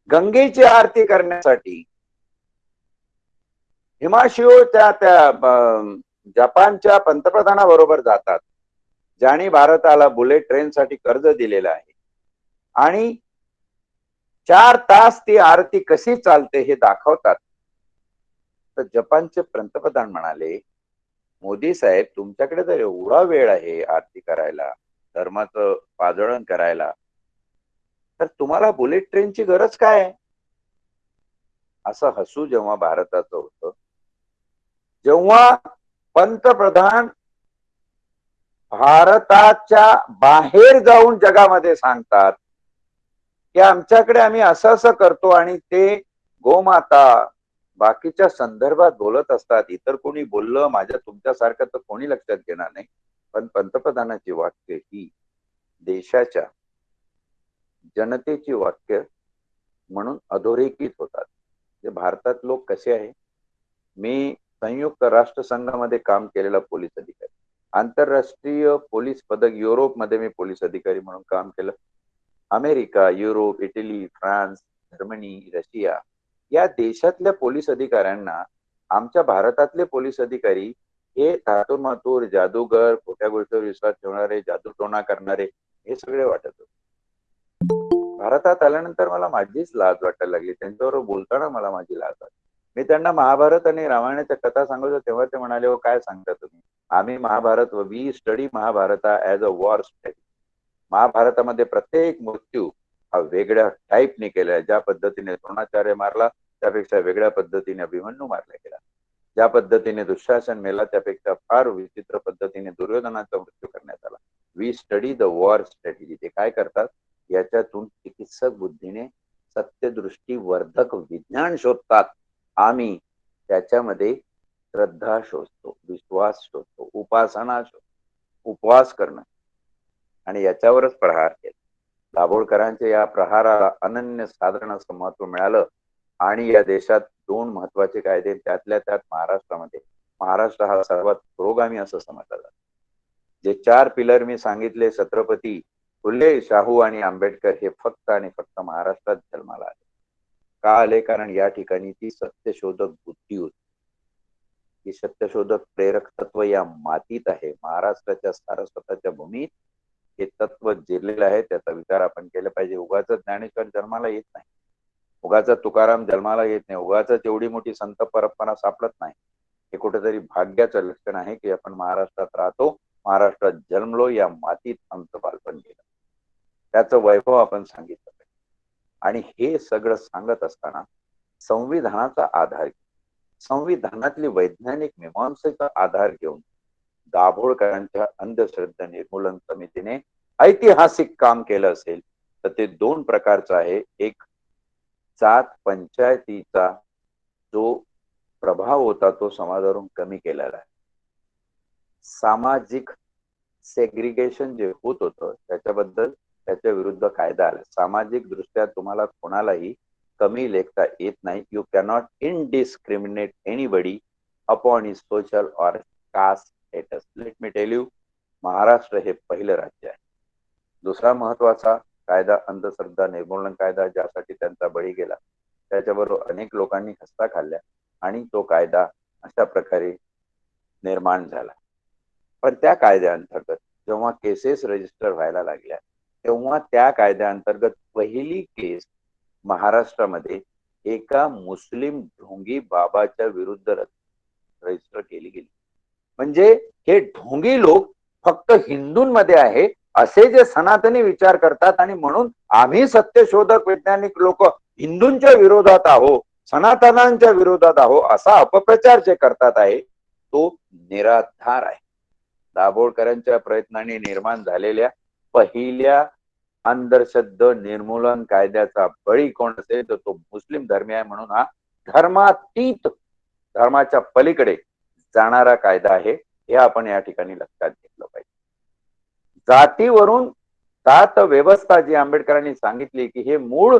गंगेची आरती करण्यासाठी हिमाशिओच्या त्या जपानच्या पंतप्रधानाबरोबर जातात, ज्यांनी भारताला बुलेट ट्रेनसाठी कर्ज दिलेलं आहे, आणि 4 तास ती आरती कशी चालते हे दाखवतात. तर जपानचे पंतप्रधान म्हणाले, मोदी साहेब तुमच्याकडे जर एवढा वेळ आहे आरती करायला, धर्माचं पाजळण करायला, तर तुम्हाला बुलेट ट्रेनची गरज काय आहे? असं हसू जेव्हा भारताचं होतं, जेव्हा पंतप्रधान भारताच्या बाहेर जाऊन जगामध्ये सांगतात की आमच्याकडे आम्ही असं असं करतो, आणि ते गोमाता बाकीच्या संदर्भात बोलत असतात. इतर कोणी बोललं माझ्या तुमच्यासारखं तर कोणी लक्षात घेणार नाही, पण पंतप्रधानाची वाक्य ही देशाच्या जनतेची वाक्य म्हणून अधोरेखित होतात. जे भारतात लोक कसे आहे, मी संयुक्त राष्ट्र संघामध्ये काम केलेला पोलीस अधिकारी, आंतरराष्ट्रीय पोलीस पदक युरोपमध्ये मी पोलीस अधिकारी म्हणून काम केलं. America, Europe, Italy, France, Germany, Russia या देशातल्या पोलीस अधिकाऱ्यांना आमच्या भारतातले पोलीस अधिकारी हे धातुरमातूर, जादूगर, खोट्या गोष्टीवर विश्वास ठेवणारे, जादूटोणा करणारे हे सगळे वाटत होते. भारतात आल्यानंतर मला माझीच लाज वाटायला लागली. त्यांच्याबरोबर बोलताना मला माझी लाज वाटली. मी त्यांना महाभारत आणि रामायणाच्या कथा सांगायचो तेव्हा ते म्हणाले, हो काय सांगता तुम्ही, आम्ही Mahabharat, we study Mahabharata as a war study. महाभारतामध्ये प्रत्येक मृत्यू हा वेगळ्या टाईपने केलाय. ज्या पद्धतीने द्रोणाचार्य मारला त्यापेक्षा वेगळ्या पद्धतीने अभिमन्यू मारला गेला. ज्या पद्धतीने दुःशासन मेला त्यापेक्षा फार विचित्र पद्धतीने दुर्योधनाचा मृत्यू करण्यात आला. We study the war strategy. ते काय करतात, याच्यातून चिकित्सक बुद्धीने सत्यदृष्टी वर्धक विज्ञान शोधतात. आम्ही त्याच्यामध्ये श्रद्धा शोधतो, विश्वास शोधतो, उपासना शोधतो, उपवास करणं, आणि याच्यावरच प्रहार केला. दाभोळकरांच्या या प्रहाराला अनन्य साधारण असं महत्व मिळालं. आणि या देशात 2 महत्वाचे कायदे, त्यातल्या त्यात महाराष्ट्रामध्ये, महाराष्ट्र हा सर्वात पुरोगामी असं समजला जातो. जे 4 पिलर मी सांगितले, छत्रपती फुले, शाहू आणि आंबेडकर, हे फक्त आणि फक्त महाराष्ट्रात जन्माला आले. का आले? कारण या ठिकाणी ती सत्यशोधक बुद्धी होती. ही सत्यशोधक प्रेरक तत्व या मातीत आहे. महाराष्ट्राच्या सारस्वताच्या भूमीत हे तत्व जिरलेलं आहे. त्याचा विचार आपण केला पाहिजे. उगाच ज्ञानेश्वर जन्माला येत नाही, उगाच तुकाराम जन्माला येत नाही, उगाच एवढी मोठी संत परंपरा सापडत नाही. हे कुठेतरी भाग्याचं लक्षण आहे की आपण महाराष्ट्रात राहतो, महाराष्ट्रात जन्मलो, या मातीत आमचं बालपण गेलं, त्याचं वैभव आपण सांगितलं. आणि हे सगळं सांगत असताना संविधानाचा आधार, संविधानातली वैज्ञानिक मीमांसेचा आधार घेऊन दाभोळकरांच्या अंधश्रद्धा निर्मूलन समितीने ऐतिहासिक काम केलं असेल तर ते 2 प्रकारचं आहे. एक, जात पंचायतीचा जो प्रभाव होता तो समाजावरून कमी केलेला आहे. सामाजिक सेग्रिगेशन जे होत होतं त्याच्याबद्दल त्याच्या विरुद्ध कायदा आला. सामाजिक दृष्ट्या तुम्हाला कोणालाही कमी लेखता येत नाही. You cannot indiscriminate anybody upon his social or caste status. Let me tell you, Maharashtra हे पहिलं राज्य आहे. दुसरा महत्वाचा कायदा अंधश्रद्धा निर्मूलन कायदा, ज्यासाठी त्यांचा बळी गेला, त्याच्याबरोबर अनेक लोकांनी हस्ता खाल्ल्या आणि तो कायदा अशा प्रकारे निर्माण झाला. पण त्या कायद्याअंतर्गत जेव्हा केसेस रजिस्टर व्हायला लागल्या तेव्हा त्या कायद्याअंतर्गत पहिली केस महाराष्ट्रामध्ये एका मुस्लिम ढोंगी बाबाच्या विरुद्ध रजिस्टर केली गेली. म्हणजे हे ढोंगी लोक फक्त हिंदूंमध्ये आहे असे जे सनातनी विचार करतात, आणि म्हणून आम्ही सत्यशोधक वैज्ञानिक लोक हिंदूंच्या विरोधात आहो, सनातनांच्या विरोधात आहो, असा अपप्रचार जे करतात आहे तो निराधार आहे. दाभोळकरांच्या प्रयत्नांनी निर्माण झालेल्या पहिल्या अंधश्रद्धा निर्मूलन कायद्याचा बळी कोण असेल तर तो मुस्लिम धर्मीय आहे, म्हणून हा धर्मातीत, धर्माच्या पलीकडे जाणारा कायदा आहे, हे आपण या ठिकाणी लक्षात घेतलं पाहिजे. जातीवरून जात व्यवस्था जी आंबेडकरांनी सांगितली की हे मूळ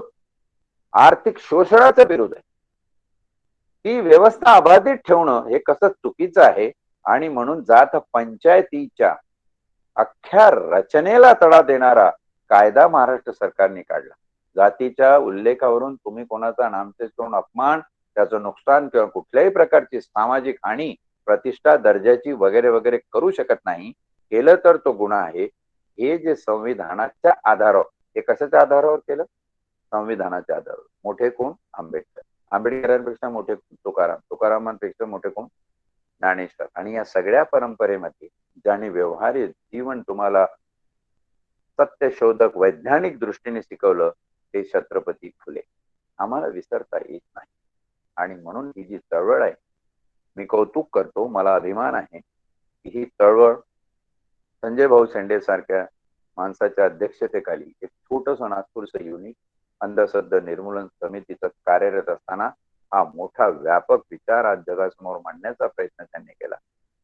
आर्थिक शोषणाचा विरोध आहे, ती व्यवस्था अबाधित ठेवणं हे कसं चुकीचं आहे, आणि म्हणून जात पंचायतीच्या अख्ख्या रचनेला तडा देणारा कायदा महाराष्ट्र सरकारने काढला. जातीच्या उल्लेखावरून तुम्ही कोणाचा नामशेष करून अपमान, त्याचं नुकसान किंवा कुठल्याही प्रकारची सामाजिक हानी, प्रतिष्ठा, दर्जाची वगैरे वगैरे करू शकत नाही. केलं तर तो गुन्हा आहे. हे जे संविधानाच्या आधारावर, हे कशाच्या आधारावर केलं? संविधानाच्या आधारावर. मोठे कोण? आंबेडकर. आंबेडकरांपेक्षा मोठे तुकाराम, तुकारामांपेक्षा मोठे कोण? ज्ञानेश्वर. आणि या सगळ्या परंपरेमध्ये ज्याने व्यवहारिक जीवन तुम्हाला सत्यशोधक वैज्ञानिक दृष्टीने शिकवलं ते छत्रपती फुले. आम्हाला विसरता येत नाही. आणि म्हणून ही जी चळवळ आहे, मी कौतुक करतो, मला अभिमान आहे की ही चळवळ संजय भाऊ शेंडे सारख्या माणसाच्या अध्यक्षतेखाली एक छोटंसं नागपूरचं युनिट अंधश्रद्धा निर्मूलन समितीचं कार्यरत असताना हा मोठा व्यापक विचार आज जगासमोर मांडण्याचा प्रयत्न त्यांनी केला.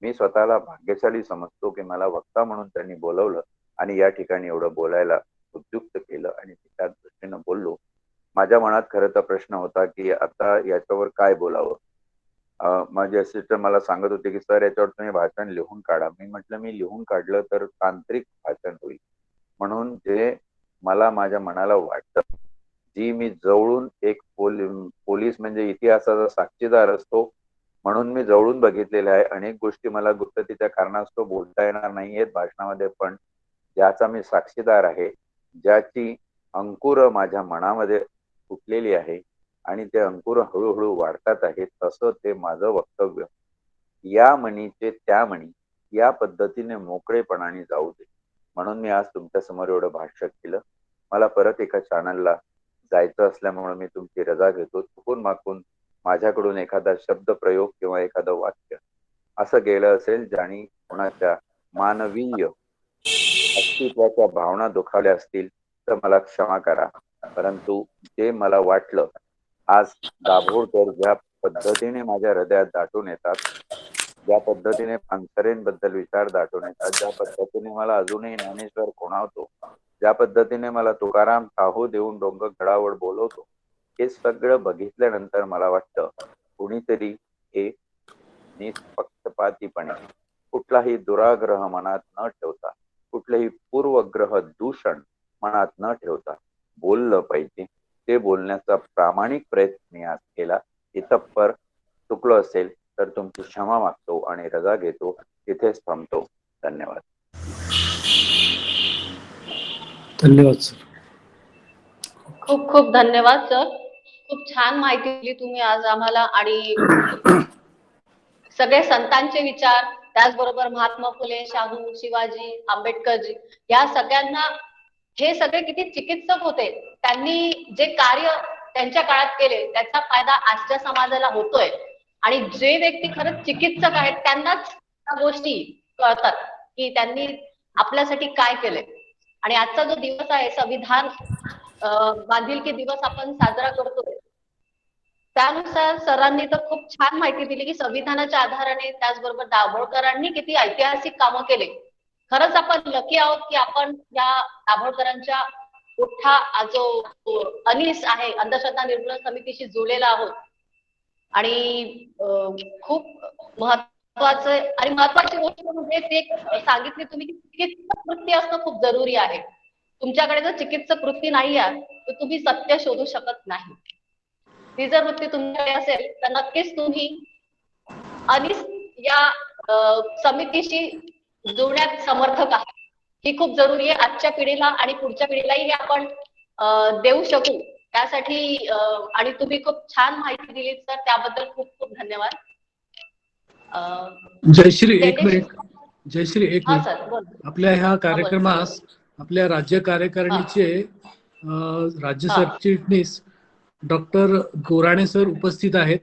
मी स्वतःला भाग्यशाली समजतो की मला वक्ता म्हणून त्यांनी बोलवलं आणि या ठिकाणी एवढं बोलायला उद्युक्त केलं आणि त्या दृष्टीनं बोललो. माझ्या मनात खरं तर प्रश्न होता की आता याच्यावर काय बोलावं. माझे असिस्टंट मला सांगत होते की सर याच्यावर तुम्ही भाषण लिहून काढा. मी म्हटलं मी लिहून काढलं तर तांत्रिक भाषण होईल, म्हणून जे मला माझ्या मनाला वाटतं, जी मी जवळून एक पोलीस म्हणजे इतिहासाचा साक्षीदार असतो म्हणून मी जवळून बघितलेल्या आहे. अनेक गोष्टी मला गुप्ततेच्या कारणास्तव बोलता येणार नाहीयेत भाषणामध्ये, पण ज्याचा मी साक्षीदार आहे, ज्याची अंकुर माझ्या मनामध्ये फुटलेली आहे आणि ते अंकुर हळूहळू वाढतात आहेत, तसं ते माझं वक्तव्य या म्हणीचे त्या म्हणी या पद्धतीने मोकळेपणाने जाऊ दे, म्हणून मी आज तुमच्या समोर एवढं भाष्य केलं. मला परत एका चॅनलला जायचं असल्यामुळे मी तुमची रजा घेतो. चुकून मागून माझ्याकडून एखादा शब्द प्रयोग किंवा एखादं वाक्य असं गेलं असेल ज्याने कोणाच्या मानवीय अस्तित्वाच्या भावना दुखावल्या असतील तर मला क्षमा करा. परंतु जे मला वाटलं आज दाभोळकर ज्या पद्धतीने माझ्या हृदयात दाटून येतात, ज्या पद्धतीने पानसरेंबद्दल विचार दाटून येतात, ज्या पद्धतीने मला अजूनही ज्ञानेश्वर खुणावतो, ज्या पद्धतीने मला तुकाराम साहू देऊन डोंगर गडावर बोलवतो, हे सगळं बघितल्यानंतर मला वाटतं कुणीतरी हे निष्पक्षपातीपणे कुठलाही दुराग्रह मनात न ठेवता, कुठलेही पूर्वग्रह दूषण मनात न ठेवता बोललं पाहिजे. ते बोलण्याचा प्रामाणिक प्रयत्न मी आज केला. इतपर चुकलो असेल तर तुमची क्षमा मागतो आणि रजा घेतो. तिथेच थांबतो. धन्यवाद. धन्यवाद सर. खूप खूप धन्यवाद सर. खूप छान माहिती दिली तुम्ही आज आम्हाला, आणि सगळे संतांचे विचार, त्याचबरोबर महात्मा फुले, शाहू, शिवाजी, आंबेडकरजी, या सगळ्यांना, हे सगळे किती चिकित्सक होते, त्यांनी जे कार्य त्यांच्या काळात केले त्याचा फायदा आजच्या समाजाला होतोय. आणि जे व्यक्ती खरंच चिकित्सक आहेत त्यांनाच त्या गोष्टी कळतात की त्यांनी आपल्यासाठी काय केलंय. आणि आजचा जो दिवस आहे, संविधान बांधिलकी दिवस आपण साजरा करतोय, त्यानुसार सरांनी तर खूप छान माहिती दिली की संविधानाच्या आधाराने, त्याचबरोबर दाभोळकरांनी किती ऐतिहासिक कामं केले. खरंच आपण लकी आहोत की आपण या दाभोळकरांच्या मोठा जो अनिस आहे अंधश्रद्धा निर्मूलन समितीशी जुळलेला आहोत. आणि खूप महत्वाची गोष्ट म्हणजे ते सांगितली तुम्ही की चिकित्सक वृत्ती असणं खूप जरुरी आहे. तुमच्याकडे जर चिकित्सक वृत्ती नाही आहे तर तुम्ही सत्य शोधू शकत नाही. ती जर वृत्ती तुमच्याकडे असेल तर नक्कीच तुम्ही अनिस या समितीशी जुळण्यात समर्थक आहे. ही खूप जरुरी आहे आजच्या पिढीला, आणि पुढच्या पिढीलाही हे आपण देऊ शकू त्यासाठी. आणि तुम्ही खूप छान माहिती दिली सर, त्याबद्दल खूप खूप धन्यवाद. जयश्री एक मिनिट. जयश्री एक हा मिनिट. सर बोल. आपल्या ह्या कार्यक्रमास आपल्या राज्य कार्यकारिणीचे राज्य सरचिटणीस डॉक्टर गोराणे सर उपस्थित आहेत.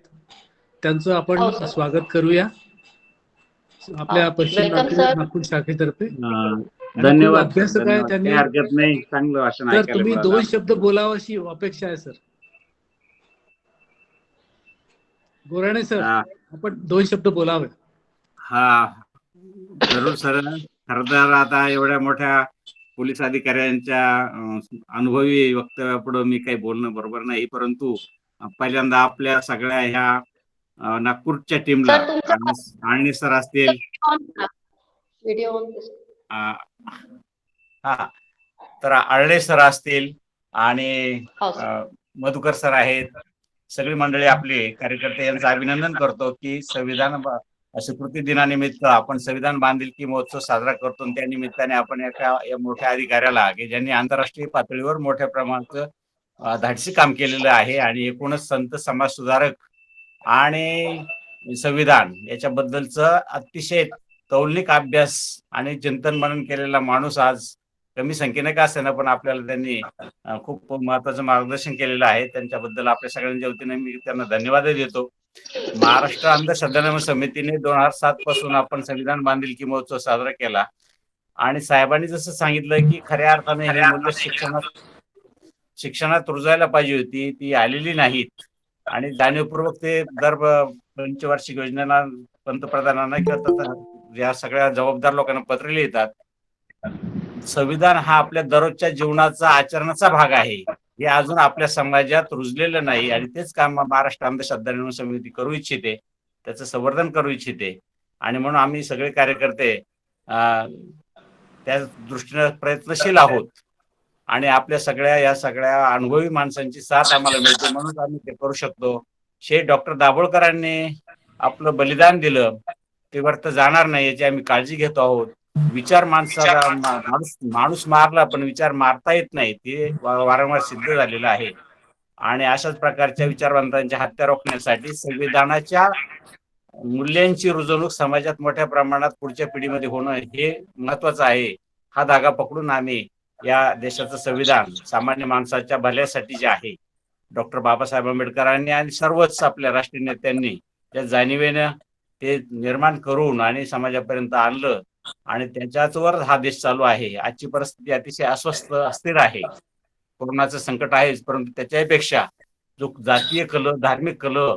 त्यांचं आपण स्वागत करूया. आपल्या पश्चिम वेलकम सर. नागपूर शाखेतर्फे. आणि धन्यवाद खूप अभ्यासक आहे धन्यवाद. त्यांनी. काही हरकत नाही, चांगलं भाषण तर ऐकायला तुम्ही मिळालं. 2 शब्द बोलावं अशी अपेक्षा आहे सर. गोराणे सर, हा आपण 2 शब्द बोलावे. हा, जरूर सर. खरं तर आता एवढ्या मोठ्या पोलीस अधिकाऱ्यांच्या अनुभवी वक्तव्यापुढे मी काही बोलणं बरोबर नाही, परंतु पहिल्यांदा आपल्या सगळ्या ह्या नागपूरच्या टीमला सर तुमचा आणि सर असतील, व्हिडिओ ऑन. अं, हा, तर आळणे सर असतील आणि हो सर. मधुकर सर आहेत, सगळी मंडळी आपले कार्यकर्ते यांचं अभिनंदन करतो की संविधान स्वीकृती दिनानिमित्त आपण संविधान बांधिलकी महोत्सव साजरा करतो. आणि त्या निमित्ताने आपण या मोठ्या अधिकाऱ्याला की ज्यांनी आंतरराष्ट्रीय पातळीवर मोठ्या प्रमाणात धाडसी काम केलेलं आहे आणि एकूणच संत समाज सुधारक आणि संविधान याच्याबद्दलचं अतिशय तौलनिक अभ्यास आणि चिंतन मनन केलेला माणूस आज कमी संख्येने का असेना पण आपल्याला त्यांनी खूप महत्वाचं मार्गदर्शन केलेलं आहे. त्यांच्याबद्दल आपल्या सगळ्यांच्या वतीने मी त्यांना धन्यवाद देतो. महाराष्ट्र अंधश्रद्धा समितीने 2007 पासून आपण संविधान बांधिलकी महोत्सव साजरा केला आणि साहेबांनी जसं सांगितलं की खऱ्या अर्थाने हे मूल्य शिक्षणात रुजायला पाहिजे होती, ती आलेली नाहीत आणि जाणीवपूर्वक ते दर पंचवार्षिक योजनेला पंतप्रधानांना किंवा या सगळ्या जबाबदार लोकांना पत्र लिहितात. संविधान हा आपल्या दररोजच्या जीवनाचा आचरणाचा भाग आहे, हे अजून आपल्या समाजात रुजलेलं नाही आणि तेच काम महाराष्ट्र अंधश्रद्धा निर्मूलन समिती करू इच्छिते, त्याचं संवर्धन करू इच्छिते. आणि म्हणून आम्ही सगळे कार्यकर्ते त्या दृष्टीने प्रयत्नशील आहोत आणि आपल्या या सगळ्या अनुभवी माणसांची साथ आम्हाला मिळते म्हणून आम्ही ते करू शकतो. डॉक्टर दाभोळकरांनी आपलं बलिदान दिलं, ते व्यर्थ जाणार नाही याची आम्ही काळजी घेतो आहोत. विचार माणूस मारला पण विचार मारता येत नाही, ते वारंवार सिद्ध झालेलं आहे. आणि अशाच प्रकारच्या विचारवंतांच्या हत्या रोखण्यासाठी संविधानाच्या मूल्यांची रुजवणूक समाजात मोठ्या प्रमाणात पुढच्या पिढीमध्ये होणं हे महत्वाचं आहे. हा धागा पकडून आम्ही या देशाचं संविधान सामान्य माणसाच्या भल्यासाठी जे आहे, डॉक्टर बाबासाहेब आंबेडकरांनी आणि सर्वच आपल्या राष्ट्रीय नेत्यांनी त्या जाणीवेनं ते निर्माण करून आणि समाजापर्यंत आणलं आणि त्याच्यावर हा देश चालू आहे. आजची परिस्थिती अतिशय अस्वस्थ अस्थिर आहे, कोरोनाचं संकट आहेच, परंतु त्याच्यापेक्षा जो जातीय कलह, धार्मिक कलह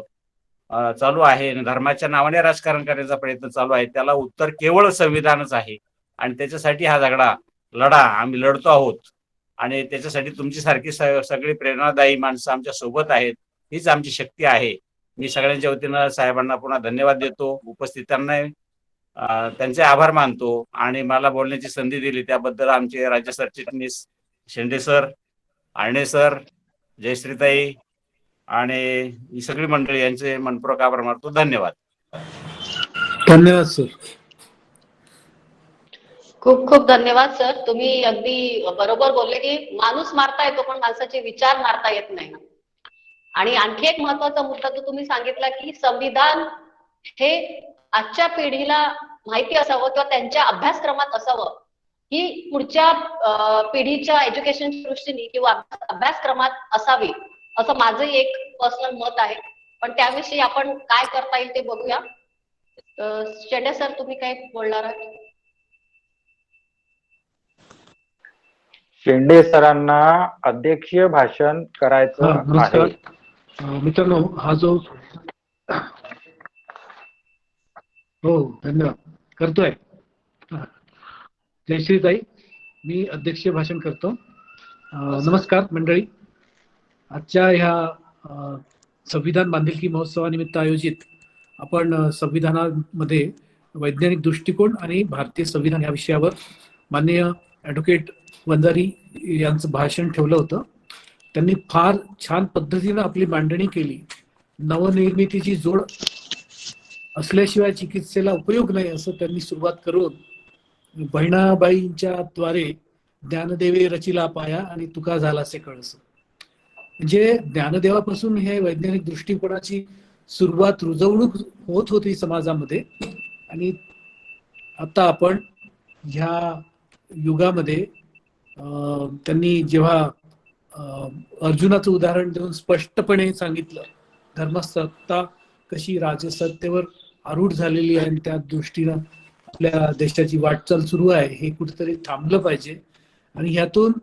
चालू आहे आणि धर्माच्या नावाने राजकारण करण्याचा प्रयत्न चालू आहे, त्याला उत्तर केवळ संविधानच आहे. आणि त्याच्यासाठी हा लढा आम्ही लढतो आहोत आणि त्याच्यासाठी तुमची सारखी सगळी प्रेरणादायी माणसं आमच्या सोबत आहेत, हीच आमची शक्ती आहे. मी सगळ्यांच्या वतीनं साहेबांना पुन्हा धन्यवाद देतो, उपस्थितांना त्यांचे आभार मानतो आणि मला बोलण्याची संधी दिली त्याबद्दल आमचे राज्य सरचिटणीस शेंडे सर, आळणे सर, जयश्रीताई आणि ही सगळी मंडळी यांचे मनपूर्वक आभार मानतो. धन्यवाद. धन्यवाद सर. खूप खूप धन्यवाद सर. तुम्ही अगदी बरोबर बोलले की माणूस मारता येतो पण माणसाचे विचार मारता येत नाही. आणि आणखी एक महत्वाचा मुद्दा जो तुम्ही सांगितला की संविधान हे आजच्या पिढीला माहिती असावं किंवा त्यांच्या अभ्यासक्रमात असावं, ही पुढच्या पिढीच्या एज्युकेशनच्या दृष्टीने किंवा अभ्यासक्रमात असावी, असं माझं एक पर्सनल मत आहे. पण त्याविषयी आपण काय करता येईल ते बघूया. शेंडे सर, तुम्ही काय बोलणार आहात? शेंडे सरांना अध्यक्षीय भाषण करायचं नमस्कार आहे. मित्रांनो, हा जो हो धन्यवाद करतोय. जयश्रीताई, मी अध्यक्षीय भाषण करतो. नमस्कार मंडळी. आजच्या ह्या संविधान बांधिलकी महोत्सवानिमित्त आयोजित आपण संविधानामध्ये वैज्ञानिक दृष्टिकोन आणि भारतीय संविधान या विषयावर माननीय ॲडव्होकेट वंजारी यांचं भाषण ठेवलं होतं. त्यांनी फार छान पद्धतीनं आपली मांडणी केली. नवनिर्मितीची जोड असल्याशिवाय चिकित्सेला उपयोग नाही असं त्यांनी सुरुवात करून बहिणाबाईंच्या द्वारे ज्ञानदेवे रचिला पाया आणि तुका झालासे कळस, म्हणजे ज्ञानदेवापासून हे वैज्ञानिक दृष्टिकोनाची सुरुवात, रुजवणूक होत होती समाजामध्ये. आणि आता आपण ह्या युगामध्ये त्यांनी जेव्हा अर्जुनाचं उदाहरण देऊन स्पष्टपणे सांगितलं, धर्मसत्ता कशी राजसत्तेवर आरूढ झालेली आहे आणि त्या दृष्टीनं आपल्या देशाची वाटचाल सुरू आहे हे कुठेतरी थांबलं पाहिजे आणि ह्यातून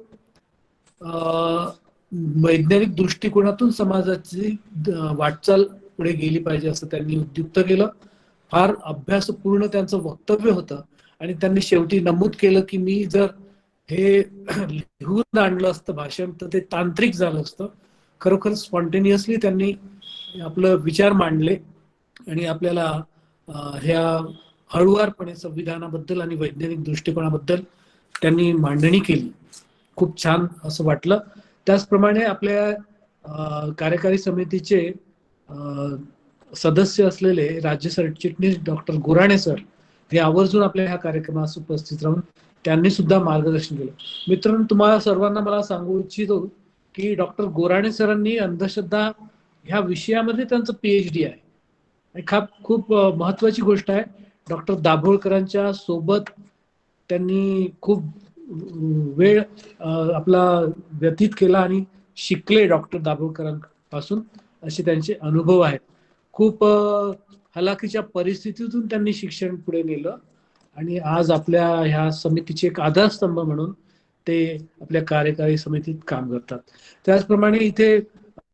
वैज्ञानिक दृष्टिकोनातून समाजाची वाटचाल पुढे गेली पाहिजे असं त्यांनी उद्युक्त केलं. फार अभ्यासपूर्ण त्यांचं वक्तव्य होतं आणि त्यांनी शेवटी नमूद केलं की मी जर हे लिहून आणलं असतं भाषण तर ते तांत्रिक झालं असतं. खरोखर स्पॉन्टेनियसली त्यांनी आपलं विचार मांडले आणि आपल्याला ह्या हळुवारपणे संविधानाबद्दल आणि वैज्ञानिक दृष्टिकोनाबद्दल त्यांनी मांडणी केली. खूप छान असं वाटलं. त्याचप्रमाणे आपल्या कार्यकारी समितीचे सदस्य असलेले राज्य सरचिटणीस डॉक्टर गोराणे सर हे आवर्जून आपल्या ह्या कार्यक्रमास उपस्थित राहून त्यांनी सुद्धा मार्गदर्शन केलं. मित्रांनो, तुम्हाला सर्वांना मला सांगू इच्छितो की डॉक्टर गोराणे सरांनी अंधश्रद्धा ह्या विषयामध्ये त्यांचं PhD आहे. खूप महत्वाची गोष्ट आहे. डॉक्टर दाभोळकरांच्या सोबत त्यांनी खूप वेळ आपला व्यतीत केला आणि शिकले डॉक्टर दाभोळकरांपासून असे त्यांचे अनुभव आहेत. खूप हलाखीच्या परिस्थितीतून त्यांनी शिक्षण पुढे नेलं आणि आज आपल्या ह्या समितीचे एक आधारस्तंभ म्हणून ते आपल्या कार्यकारी समितीत काम करतात. त्याचप्रमाणे इथे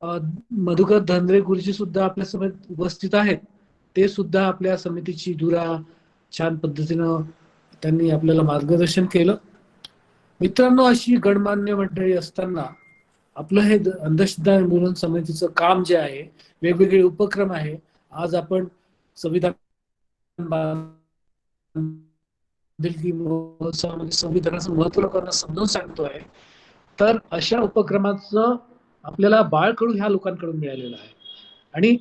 मधुकर धनरे गुरुजी सुद्धा आपल्या समितीत उपस्थित आहेत. ते सुद्धा आपल्या समितीची धुरा छान पद्धतीनं त्यांनी आपल्याला मार्गदर्शन केलं. मित्रांनो, अशी गणमान्य मंडळी असताना आपलं हे अंधश्रद्धा निर्मूलन समितीचं काम जे आहे, वेगवेगळे उपक्रम आहे. आज आपण संविधान संविधानाचं महत्व लोकांना समजून सांगतोय. तर अशा उपक्रमाचं आपल्याला बाळकडू ह्या लोकांकडून मिळालेलं आहे आणि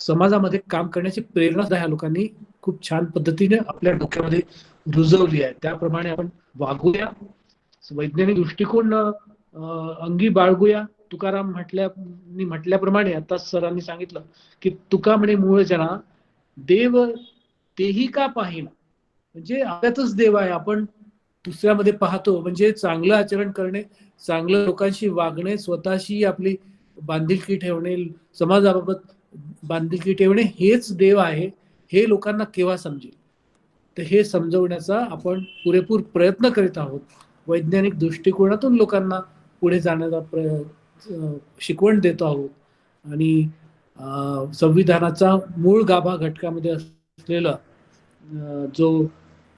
समाजामध्ये काम करण्याची प्रेरणा ह्या लोकांनी खूप छान पद्धतीने आपल्या डोक्यामध्ये रुजवली आहे. त्याप्रमाणे आपण वागूया, वैज्ञानिक दृष्टिकोन अंगी बाळगूया. तुकाराम म्हटल्याप्रमाणे आता सरांनी सांगितलं की तुका म्हणे मूळ जना देव तेही का पाहिना. म्हणजे आपल्यातच देव आहे, आपण दुसऱ्यामध्ये पाहतो. म्हणजे चांगलं आचरण करणे, चांगलं लोकांशी वागणे, स्वतःशी आपली बांधिलकी ठेवणे, समाजाबाबत बांधिलकी ठेवणे हेच देव आहे. हे लोकांना केव्हा समजेल? तर हे समजवण्याचा आपण पुरेपूर प्रयत्न करीत आहोत. वैज्ञानिक दृष्टिकोनातून लोकांना पुढे जाण्याचा शिकवण देतो आहोत आणि संविधानाचा मूळ गाभा घटकामध्ये असलेला जो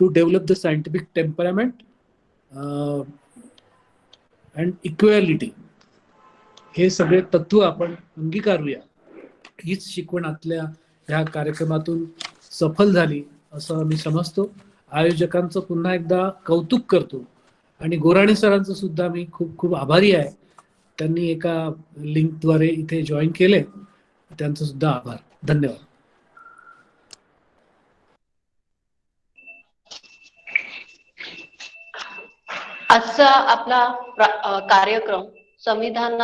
to develop the scientific temperament and equality हे सगळे तत्व आपण अंगीकारूया. हीच शिकवण आपल्या ह्या कार्यक्रमातून सफल झाली असं मी समजतो. आयोजकांचं पुन्हा एकदा कौतुक करतो आणि गोराणे सरांचं सुद्धा मी खूप खूप आभारी आहे. त्यांनी एका लिंकद्वारे इथे जॉईन केले, त्यांचं सुद्धा आभार. धन्यवाद. आजचा आपला कार्यक्रम संविधान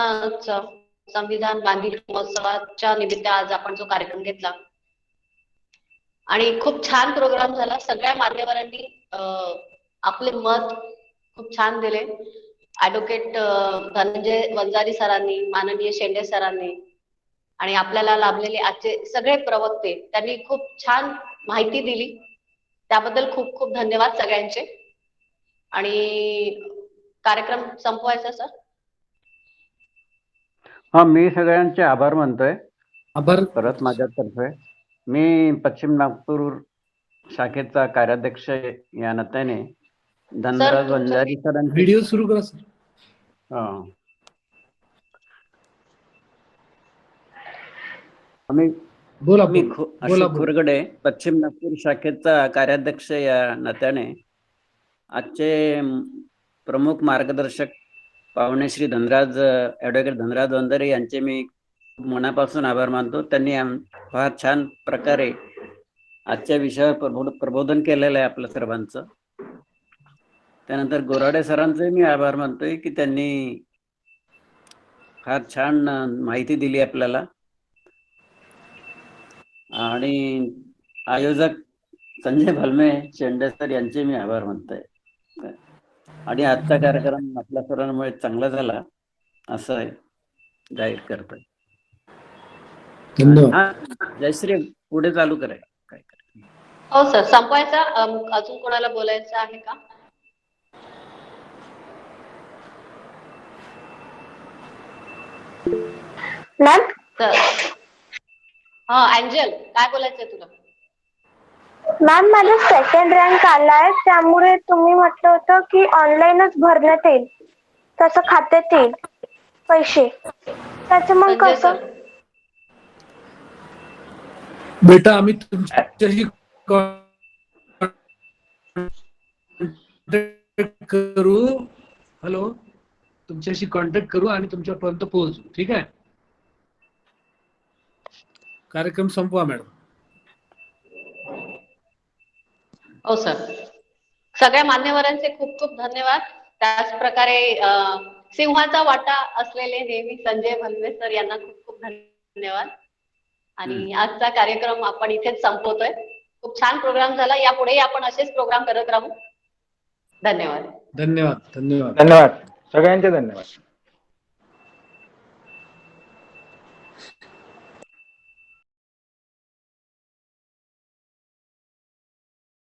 बांधील महोत्सवाच्या निमित्त आज आपण जो कार्यक्रम घेतला आणि खूप छान प्रोग्राम झाला. सगळ्या मान्यवरांनी आपले मत खूप छान दिले. ऍडव्होकेट धनंजय वंजारी सरांनी, माननीय शेंडे सरांनी आणि आपल्याला लाभलेले आजचे सगळे प्रवक्ते त्यांनी खूप छान माहिती दिली. त्याबद्दल खूप खूप धन्यवाद सगळ्यांचे. आणि कार्यक्रम संपवायचा सर. हा, मी सगळ्यांचे आभार मानतोय. आभार परत माझ्यातर्फे. मी पश्चिम नागपूर शाखेचा कार्याध्यक्ष या नात्याने धनराज वंजारी सरांचे व्हिडिओ सुरू करा सर. बोला मी बोला अशोक खुरगडे पश्चिम नागपूर शाखेचा कार्याध्यक्ष या नात्याने आजचे प्रमुख मार्गदर्शक पाहुणे श्री ॲडव्होकेट धनराज वंजारी यांचे मी मनापासून आभार मानतो. त्यांनी फार छान प्रकारे आजच्या विषयावर प्रबोधन केलेलं आहे आपल्या सर्वांचं. त्यानंतर गोराडे सरांचे मी आभार मानतोय की त्यांनी फार छान माहिती दिली आपल्याला. आणि आयोजक संजय भलमे शेंडे सर यांचे मी आभार मानतोय. आणि आजचा कार्यक्रम आपल्या सर्वांमुळे चांगला झाला असं जाहीर करतोय. धन्यवाद. जयश्री पुढे चालू कराय. हो सर, संपवायचा. अजून कोणाला बोलायचं आहे का? मॅम तर हा, एंजल काय बोलायचंय तुला? मॅम माझा सेकंड रँक आलाय, त्यामुळे तुम्ही म्हटलं होतं की ऑनलाईनच भरण्यात येईल, तसं खात्यात येईल पैसे, त्याचं मग संजय कसं? सर, बेटा आम्ही तुमच्याशी कॉन्टॅक्ट करू. हॅलो, तुमच्याशी कॉन्टॅक्ट करू आणि तुमच्यापर्यंत पोहोचू. ठीक आहे, कार्यक्रम संपवा मॅडम. हो सर, सगळ्या मान्यवरांचे खूप खूप धन्यवाद. त्याच प्रकारे सिंहाचा वाटा असलेले नेहमी संजय भलवे सर यांना खूप खूप धन्यवाद. आणि आजचा कार्यक्रम आपण इथेच संपवतोय. खूप छान प्रोग्राम झाला. यापुढेही आपण असेच प्रोग्राम करत राहू. धन्यवाद. धन्यवाद. धन्यवाद. धन्यवाद, सगळ्यांचे धन्यवाद.